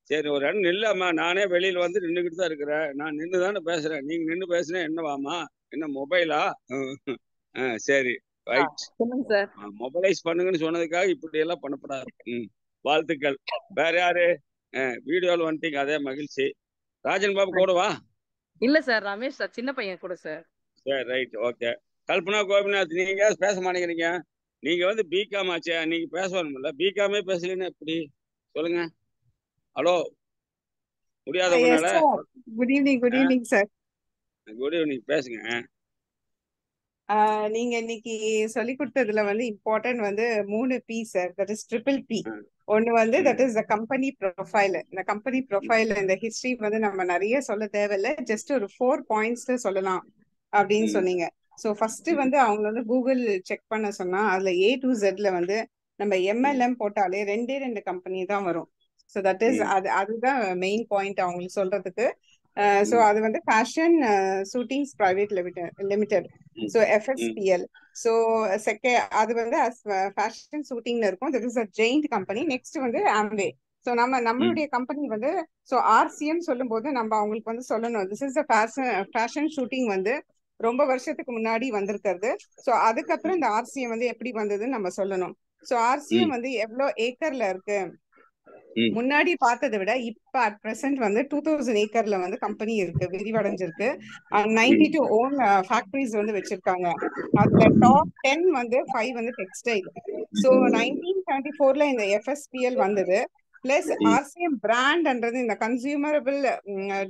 சரி, ஒரு இடம் நில்லாமா. நானே வெளியில வந்து நின்றுகிட்டு தான் இருக்கிறேன். நான் நின்று தானே பேசுறேன். நீங்க நின்று பேசுனா என்னவாமா? என்ன மொபைலா? சரி, ரைட். மொபைலைஸ் பண்ணுங்கன்னு சொன்னதுக்காக இப்படி எல்லாம் பண்ணப்படாது. வாழ்த்துக்கள். வேற யாரு? வீடியோவில் வந்துட்டீங்க, அதே மகிழ்ச்சி. ராஜன் பாபு கூடவா? இல்ல சார், ரமேஷ் சார், சின்ன பையன் கூட சார். சரி, ரைட், ஓகே. கல்பனா கோபிநாத், நீங்க பேச மாட்டேங்கிறீங்க. நீங்க வந்து பிகாம் ஆச்சே, நீங்க பேசணும்ல. பிகாமே பேசலன்னா எப்படி? சொல்லுங்க. ஹலோ, முடியாதவங்கனால. Good evening sir. Good evening, பேசுங்க. நீங்க இன்னைக்கு சொல்லி கொடுத்ததுல வந்து இம்பார்ட்டன்ட் வந்து 3 P sir. That is triple P. ஒன்னு வந்து that is the company profile. இந்த கம்பெனி ப்ரொஃபைல் இந்த ஹிஸ்டரி வந்து நம்ம நிறைய சொல்ல தேவையில்ல, ஜஸ்ட் ஒரு 4 பாயிண்ட்ஸ்ல சொல்லலாம் அப்படின்னு சொன்னீங்க. ஸோ ஃபர்ஸ்ட் வந்து அவங்க வந்து கூகுள் செக் பண்ண சொன்னா அதுல A to Z வந்து நம்ம MLM போட்டாலே 2 கம்பெனி தான் வரும். ஸோ தட் இஸ் அதுதான் மெயின் பாயிண்ட் அவங்களுக்கு சொல்றதுக்கு. ஸோ அது வந்து fashion shootings private limited, so FSPL. So அது வந்து ஃபேஷன் ஷூட்டிங்ல இருக்கும். This is a giant company. Next வந்து ஆம்வே. ஸோ நம்மளுடைய கம்பெனி வந்து ஸோ RCM சொல்லும் போது நம்ம அவங்களுக்கு வந்து சொல்லணும், திஸ் இஸ் ஃபேஷன் ஷூட்டிங் வந்து ரொம்ப வருஷத்துக்கு முன்னாடி வந்திருக்கிறது. ஸோ அதுக்கப்புறம் இந்த RCM வந்து எப்படி வந்ததுன்னு நம்ம சொல்லணும். ஸோ RCM வந்து எவ்வளோ ஏக்கர்ல இருக்கு, முன்னாடி பார்த்ததை விட இப்ப அட் பிரசன்ட் வந்து 2000 ஏக்கர்ல வந்து கம்பெனி இருக்கு, விரிவடைஞ்சிருக்கு. 92 ஓன் ஃபேக்டரிஸ் வந்து வச்சிருக்காங்க. அதுல டாப் 10 வந்து 5 வந்து டெக்ஸ்டைல். ஸோ 1974ல இந்த FSPL வந்தது. பிளஸ் RCM பிராண்ட்ன்றது இந்த கன்சியூமரபிள்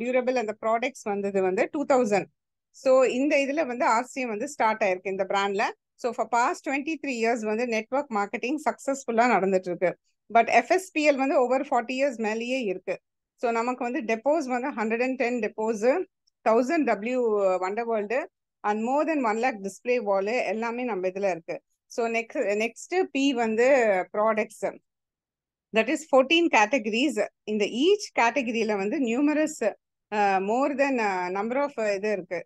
டியூரபிள் அந்த ப்ராடக்ட்ஸ் வந்தது வந்து 2000. ஸோ இந்த இதுல வந்து RCM வந்து ஸ்டார்ட் ஆயிருக்கு இந்த பிராண்ட்ல. ஸோ ஃபார் பாஸ்ட் 23 இயர்ஸ் வந்து நெட்வொர்க் மார்க்கெட்டிங் சக்சஸ்ஃபுல்லா நடந்துட்டு இருக்கு. பட் FSPL வந்து ஓவர் 40 இயர்ஸ் மேலேயே இருக்கு. ஸோ நமக்கு வந்து டெப்போஸ் வந்து 110 depots, 1000 W wonder world and more than 1 lakh display wall எல்லாமே நம்ம இதுல இருக்கு. ஸோ நெக்ஸ்ட் P வந்து ப்ராடக்ட்ஸ். That is 14 categories. இந்த ஈச் கேட்டகரியில வந்து numerous more than number of இது இருக்கு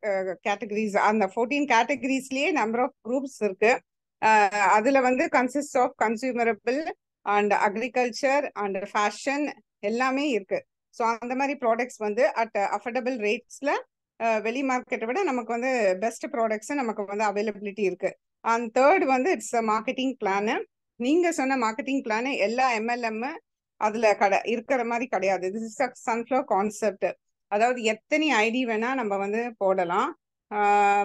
கேட்டகரிஸ். அந்த 14 கேட்டகரிஸ்லயே நம்பர் ஆஃப் குரூப்ஸ் இருக்கு. அதுல வந்து consist of consumerable and agriculture and fashion எல்லாமே இருக்கு. ஸோ அந்த மாதிரி ப்ராடக்ட்ஸ் வந்து அட் அஃபோர்டபுள் ரேட்ஸ்ல வெளி மார்க்கெட்டை விட நமக்கு வந்து பெஸ்ட் ப்ராடக்ட்ஸ் நமக்கு வந்து அவைலபிலிட்டி இருக்கு. அண்ட் தேர்ட் வந்து இட்ஸ் மார்க்கெட்டிங் பிளான். நீங்க சொன்ன மார்க்கெட்டிங் பிளான் எல்லா MLM அதுல இருக்கிற மாதிரி கிடையாது. This is a sunflower concept. அதாவது எத்தனை ஐடி வேணா நம்ம வந்து போடலாம்,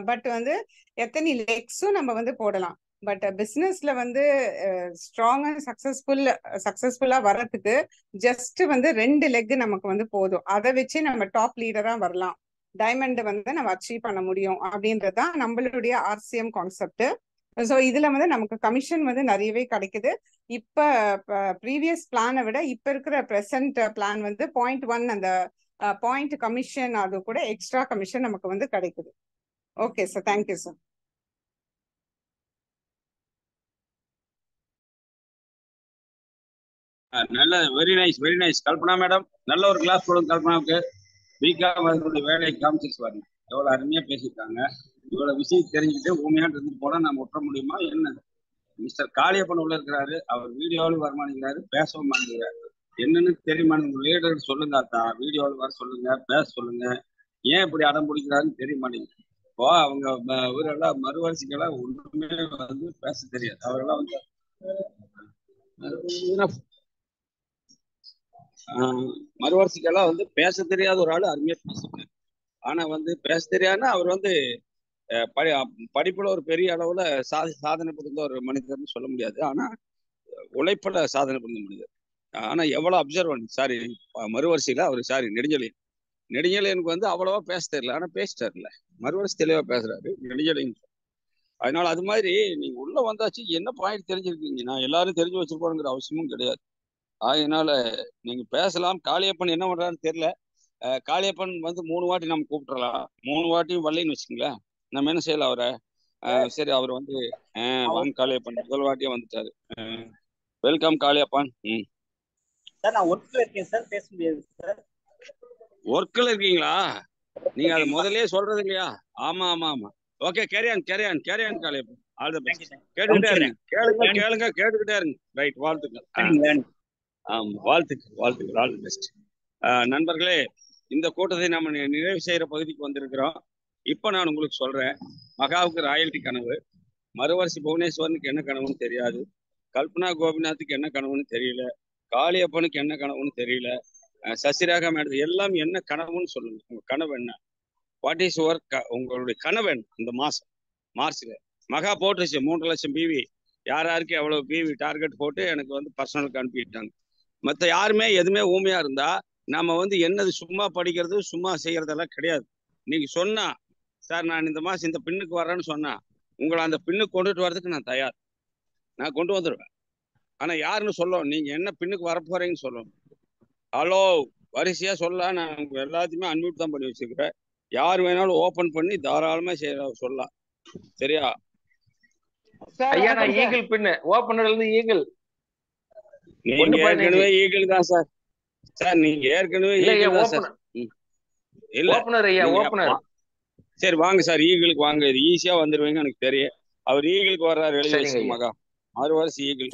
பட் வந்து எத்தனை லெக்ஸும் நம்ம வந்து போடலாம். பட் பிசினஸ்ல வந்து ஸ்ட்ராங்கா சக்சஸ்ஃபுல்லா வர்றதுக்கு ஜஸ்ட் வந்து 2 லெக் நமக்கு வந்து போதும். அதை வச்சு நம்ம டாப் லீடரா வரலாம், டைமண்ட் வந்து நம்ம அச்சீவ் பண்ண முடியும் அப்படின்றதுதான் நம்மளுடைய RCM கான்செப்ட். ஸோ இதுல வந்து நமக்கு கமிஷன் வந்து நிறையவே கிடைக்குது. இப்ப ப்ரீவியஸ் பிளானை விட இப்ப இருக்கிற ப்ரெசன்ட் பிளான் வந்து 0.1 அந்த பாயிண்ட் கமிஷன், அது கூட எக்ஸ்ட்ரா கமிஷன் நமக்கு வந்து கிடைக்குது. Okay sir, thank you sir. நல்ல வெரி நைஸ் கல்பனா மேடம். நல்ல ஒரு கிளாஸ் கொடுங்க கல்பனாவுக்கு. பிகாம் அதனுடைய வேலையை காமிச்சிட்டு பாருங்க, எவ்வளவு அருமையா பேசியிருக்காங்க. இவ்வளவு விஷயம் தெரிஞ்சுக்கிட்டு உண்மையான இருந்துட்டு போனா நம்ம விட்டுற முடியுமா என்ன? மிஸ்டர் காளியப்பன் உள்ள இருக்கிறாரு, அவர் வீடியோவில் வரமாட்டேங்கிறாரு, பேசவும் மாட்டேங்கிறாரு. என்னன்னு தெரியுமா? லீடர் சொல்லுங்க, தான் வீடியோவில் வர சொல்லுங்க, பேச சொல்லுங்க. ஏன் இப்படி அடம் பிடிக்கிறாருன்னு தெரிய மாட்டேங்குது. இப்போ அவங்க இவரெல்லாம் மறுவரிசைக்கெல்லாம் ஒண்ணுமே வந்து பேச தெரியாது. அவரெல்லாம் வந்து மறுவரிசைக்கெல்லாம் வந்து பேச தெரியாத ஒரு ஆளு அருமையா பேசுறாரு. ஆனா வந்து பேச தெரியாதுன்னா அவர் வந்து படிப்புல ஒரு பெரிய அளவுல சாதனை புரிந்த ஒரு மனிதர்னு சொல்ல முடியாது. ஆனா உழைப்புல சாதனை புரிந்த மனிதர். ஆனா எவ்வளவு அப்சர்வன் சாரி மறுவரிசையில அவரு சாரி நெடுஞ்செழியனுக்கு வந்து அவ்வளவா பேச தெரியல, ஆனா பேசிட்டாருல மறுவரிசை தெளிவா பேசுறாரு நெடுஞ்செழியன். அதனால அது மாதிரி நீங்க உள்ள வந்தாச்சு என்ன பாயிண்ட் தெரிஞ்சிருக்கீங்க. நான் எல்லாரும் தெரிஞ்சு வச்சிருப்போங்கிற அவசியமும் கிடையாது. அதனால நீங்க பேசலாம். காளியப்பன் என்ன பண்றாருன்னு தெரியல. காளியப்பன் வந்து 3 வாட்டி நம்ம கூப்பிட்டுறலாம். 3 வாட்டியும் வரலைன்னு வச்சுக்கோங்களேன், நம்ம என்ன செய்யலாம் அவரை. சரி, அவர் வந்து வாங்க காளியப்பன் முதல் வாட்டியே வந்துட்டாரு. வெல்கம் காளியப்பன். சார் நான் ஒர்க்ல இருக்கேன் சார், பேச முடியாது சார். ஒர்க்ல இருக்கீங்களா? நீங்க அதை முதல்லயே சொல்றது இல்லையா? ஆமா. ஓகே, கேரியான் காளியப்பன். All the best. கேட்டுக்கிட்டே இருங்க. ரைட், வாழ்த்துக்கள். வாழ்த்துக்கள். All the best. நண்பர்களே, இந்த கூட்டத்தை நம்ம நிறைவு செய்யற பகுதிக்கு வந்திருக்கிறோம். இப்ப நான் உங்களுக்கு சொல்றேன், மகாவுக்கு ராயல்டி கனவு, மறுவரிசை புவனேஸ்வரனுக்கு என்ன கனவுன்னு தெரியாது, கல்பனா கோபிநாத்துக்கு என்ன கனவுன்னு தெரியல, காளியப்பனுக்கு என்ன கனவுன்னு தெரியல, சசிரேகா மேடம் எல்லாம் என்ன கனவுன்னு சொல்லுங்க. உங்க கனவு என்ன? What is work? உங்களுடைய கனவு என்ன? இந்த மாசம் மார்ச்ல மகா போட்டுருச்சு 3 லட்சம் பிவி. யாருக்கு எவ்வளவு பிவி டார்கெட் போட்டு எனக்கு வந்து பர்சனலுக்கு அனுப்பிட்டாங்க. மற்ற யாருமே எதுவுமே ஊமையா இருந்தா நம்ம வந்து என்னது சும்மா படிக்கிறது, சும்மா செய்யறதெல்லாம் கிடையாது. நீங்க சொன்னா சார் நான் இந்த மாசம் இந்த பின்னுக்கு வர்றேன்னு சொன்னா உங்களை அந்த பின்னுக்கு கொண்டுட்டு வரதுக்கு நான் தயார். நான் கொண்டு வந்துடுவேன். ஆனா யாருன்னு சொல்லணும், நீங்க என்ன பின்னுக்கு வரப்போறீங்கன்னு சொல்லணும். ஹலோ வரிசையா சொல்ல, நான் உங்க எல்லாத்தையுமே அன்மியூட் தான் பண்ணி வச்சிருக்கிறேன். யார் வேணாலும் ஓபன் பண்ணி தாராளமா சொல்லலாம். சரியா? ஐயா நான் ஈகிள் பின்னு ஓபனர்ல இருந்து ஈகிள். நீங்க ஏற்கனவே ஈகிள் தான் சார். சார் நீங்க ஏற்கனவே ஈகிள் தான் சார். இல்ல ஓபனர் ஐயா, ஓபனர். சரி வாங்க சார், ஈகிளுக்கு வாங்க. இது ஈஸியா வந்துருவீங்க எனக்கு தெரியும். அவர் ஈகிளுக்கு வர்றாரு, எழுதி வச்சுக்க மகா. 6 வருஷம் ஈகிள்.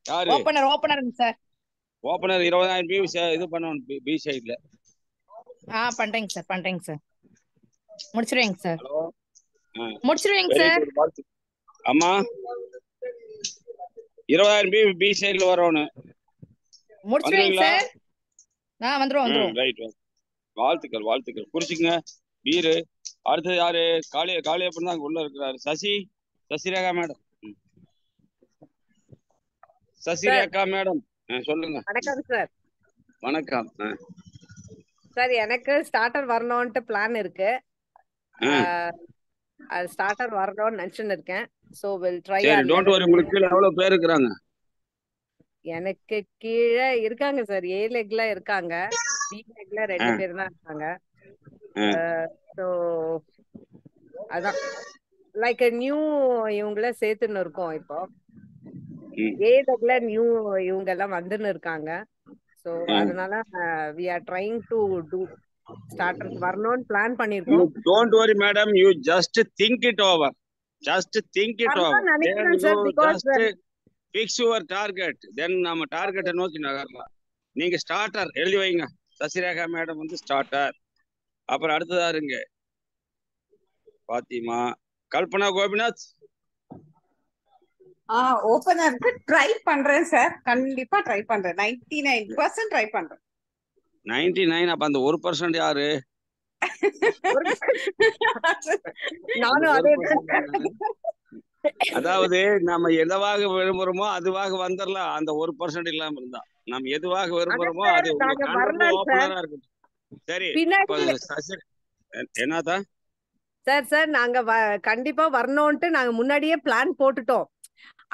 யாரு ஓபனர் சார்? ஓபனர் 20,000 இது பண்ணணும் பி சைடுல. பண்றேங்க சார். முடிச்சிருவீங்க சார். முடிச்சிருவீங்க சார். அம்மா 20,000 பி சைடுல வரணும். முடிச்சிருவீங்க சார். வந்துரும். ரைட். வாழ்த்துக்கள் குறிச்சுங்க. வீரு அடுத்து யாரு? காளியப்பன் தான் உள்ள இருக்கிறாரு. சசிரேகா மேடம். சசிரேகா மேடம் சொல்லுங்க. வணக்கம் சார். வணக்கம் சார். எனக்கு ஸ்டார்டர் வரணும்ட்டு பிளான் இருக்கு. ஸ்டார்டர் வரணும்னு நினைச்சுன்னு இருக்கேன். So will try. Don't worry. உங்களுக்கு கீழ எவ்வளவு பேர் இருக்காங்க? எனக்கு கீழே இருக்காங்க சார். ஏ லெக்ல இருக்காங்க, பி லெக்ல 2 பேர் தான் இருக்காங்க. சோ அதான் லைக் நியூ இவங்கள சேர்த்துன்னு இருக்கோம். இப்போ ஏ லெக்ல நியூ இவங்க எல்லாம் வந்துன்னு இருக்காங்க. சோ அதனால we are trying to do starters வரணும்னு பிளான் பண்ணிருக்கோம். Don't worry madam, you just think it over. Just fix your target. Then நம்ம டார்கெட்டை நோக்கி நகரலாம். நீங்க ஸ்டார்டர் எழுதி வைங்க. சசிரேகா மேடம் வந்து ஸ்டார்டர். அப்புறம் அடுத்ததா இருங்க பாத்திமா, கல்பனா கோபிநாத். ஓபனருக்கு ட்ரை பண்றேன் சார். கண்டிப்பா ட்ரை பண்றேன். 99% ட்ரை பண்றேன். 99. அப்ப அந்த 1% யாரு? நானும் அதே. அதாவது நம்ம எதுவாக விரும்புறோமோ அதுவாக வந்துடலாம். அந்த 1% இல்லாம இருந்தா நம்ம எதுவாக விரும்புறோமோ அது ஓபனரா இருக்கும். சரி என்னதா சார் நாங்க கண்டிப்பா வரணும்ட்டு நாங்க முன்னாடியே பிளான் போட்டுட்டோம்.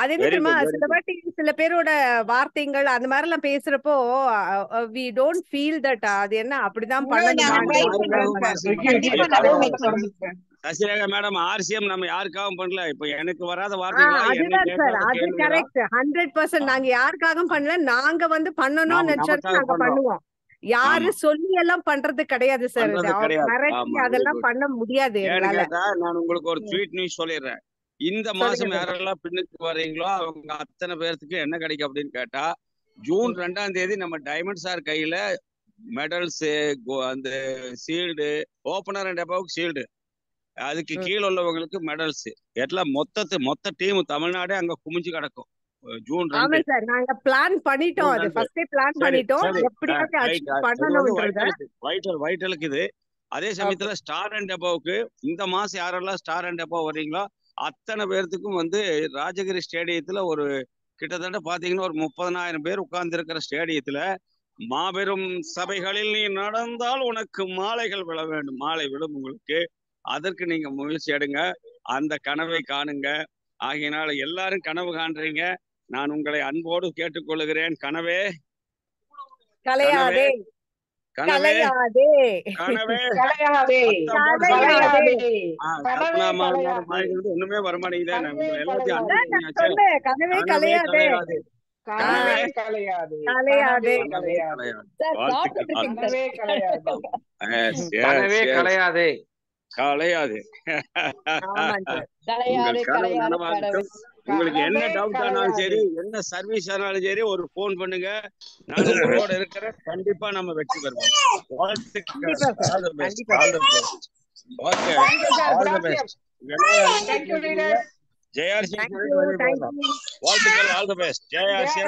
அது என்ன தெரியுமா, சில வாட்டி சில பேரோட வார்த்தைகள் அந்த மாதிரி எல்லாம் பேசுறப்போ we don't feel that அது என்ன அப்படிதான் சசிரேகா மேடம் ஆர்சிஎம் நம்ம யாருக்காகவும் பண்ணல. இப்ப எனக்கு வராத வார்த்தைகள் அதுதான் சார். அது கரெக்ட். 100% நாங்க யாருக்காகவும் பண்ணல. நாங்க வந்து பண்ணணும்னு நினைச்சா நாங்க பண்ணுவோம். யாரு சொல்லி எல்லாம் பண்றது கிடையாது சார். அதெல்லாம் பண்ண முடியாது. நான் உங்களுக்கு ஒரு ஸ்வீட் நியூஸ் சொல்லிடுறேன். இந்த மாசம் யாரெல்லாம் பின்னுக்கு வர்றீங்களோ அவங்க அத்தனை பேர்த்துக்கு என்ன கிடைக்கும் அப்படின்னு கேட்டா, ஜூன் 2ஆம் தேதி நம்ம டைமண்ட் சார் கையில மெடல்ஸ், அந்த ஷீல்டு, ஓபனர் அண்ட் அபவுக்கு ஷீல்டு, அதுக்கு கீழே உள்ளவங்களுக்கு மெடல்ஸ் எல்லாம் மொத்த டீம் தமிழ்நாடே அங்க குமிஞ்சு கிடக்கும். ஜூன் 2. சார் நாங்க பிளான் பண்ணிட்டோம். அது ஃபர்ஸ்டே பிளான் பண்ணிட்டோம். எப்படியாவது அச்சீவ் பண்ணனும்ன்றது வைட்டலுக்கு இது. அதே சமயத்துல ஸ்டார் அண்ட் அபவுக்கு இந்த மாசம் யாரெல்லாம் ஸ்டார் அண்ட் அபவ் வர்றீங்களோ அத்தனை பேர்த்துக்கும் வந்து ராஜகிரி ஸ்டேடியத்துல ஒரு கிட்டத்தட்ட பாத்தீங்கன்னா ஒரு 30,000 பேர் உட்கார்ந்து இருக்கிற ஸ்டேடியத்துல மாபெரும் சபைகளில் நீ நடந்தால் உனக்கு மாலைகள் விழ வேண்டும். மாலை விழும் உங்களுக்கு. அதற்கு நீங்க முயற்சி எடுங்க. அந்த கனவை காணுங்க. ஆகையினால எல்லாரும் கனவு காண்றீங்க. நான் உங்களை அன்போடு கேட்டுக்கொள்கிறேன். கனவே கலையாதே கலையாதே கலையாதே ஒண்ணுமே வரமாட்டேங்குதே. கனவே கலையாதே உங்களுக்கு என்ன டவுட் ஆனாலும் சரி, என்ன சர்வீஸ் ஆனாலும் சரி, ஒரு போன் பண்ணுங்க. நான் உங்களோட இருக்கிற கண்டிப்பா நம்ம வெற்றி பெறுவோம். ஜெயார்சி வாழ்த்துக்கள். All the best. ஜெயார்சி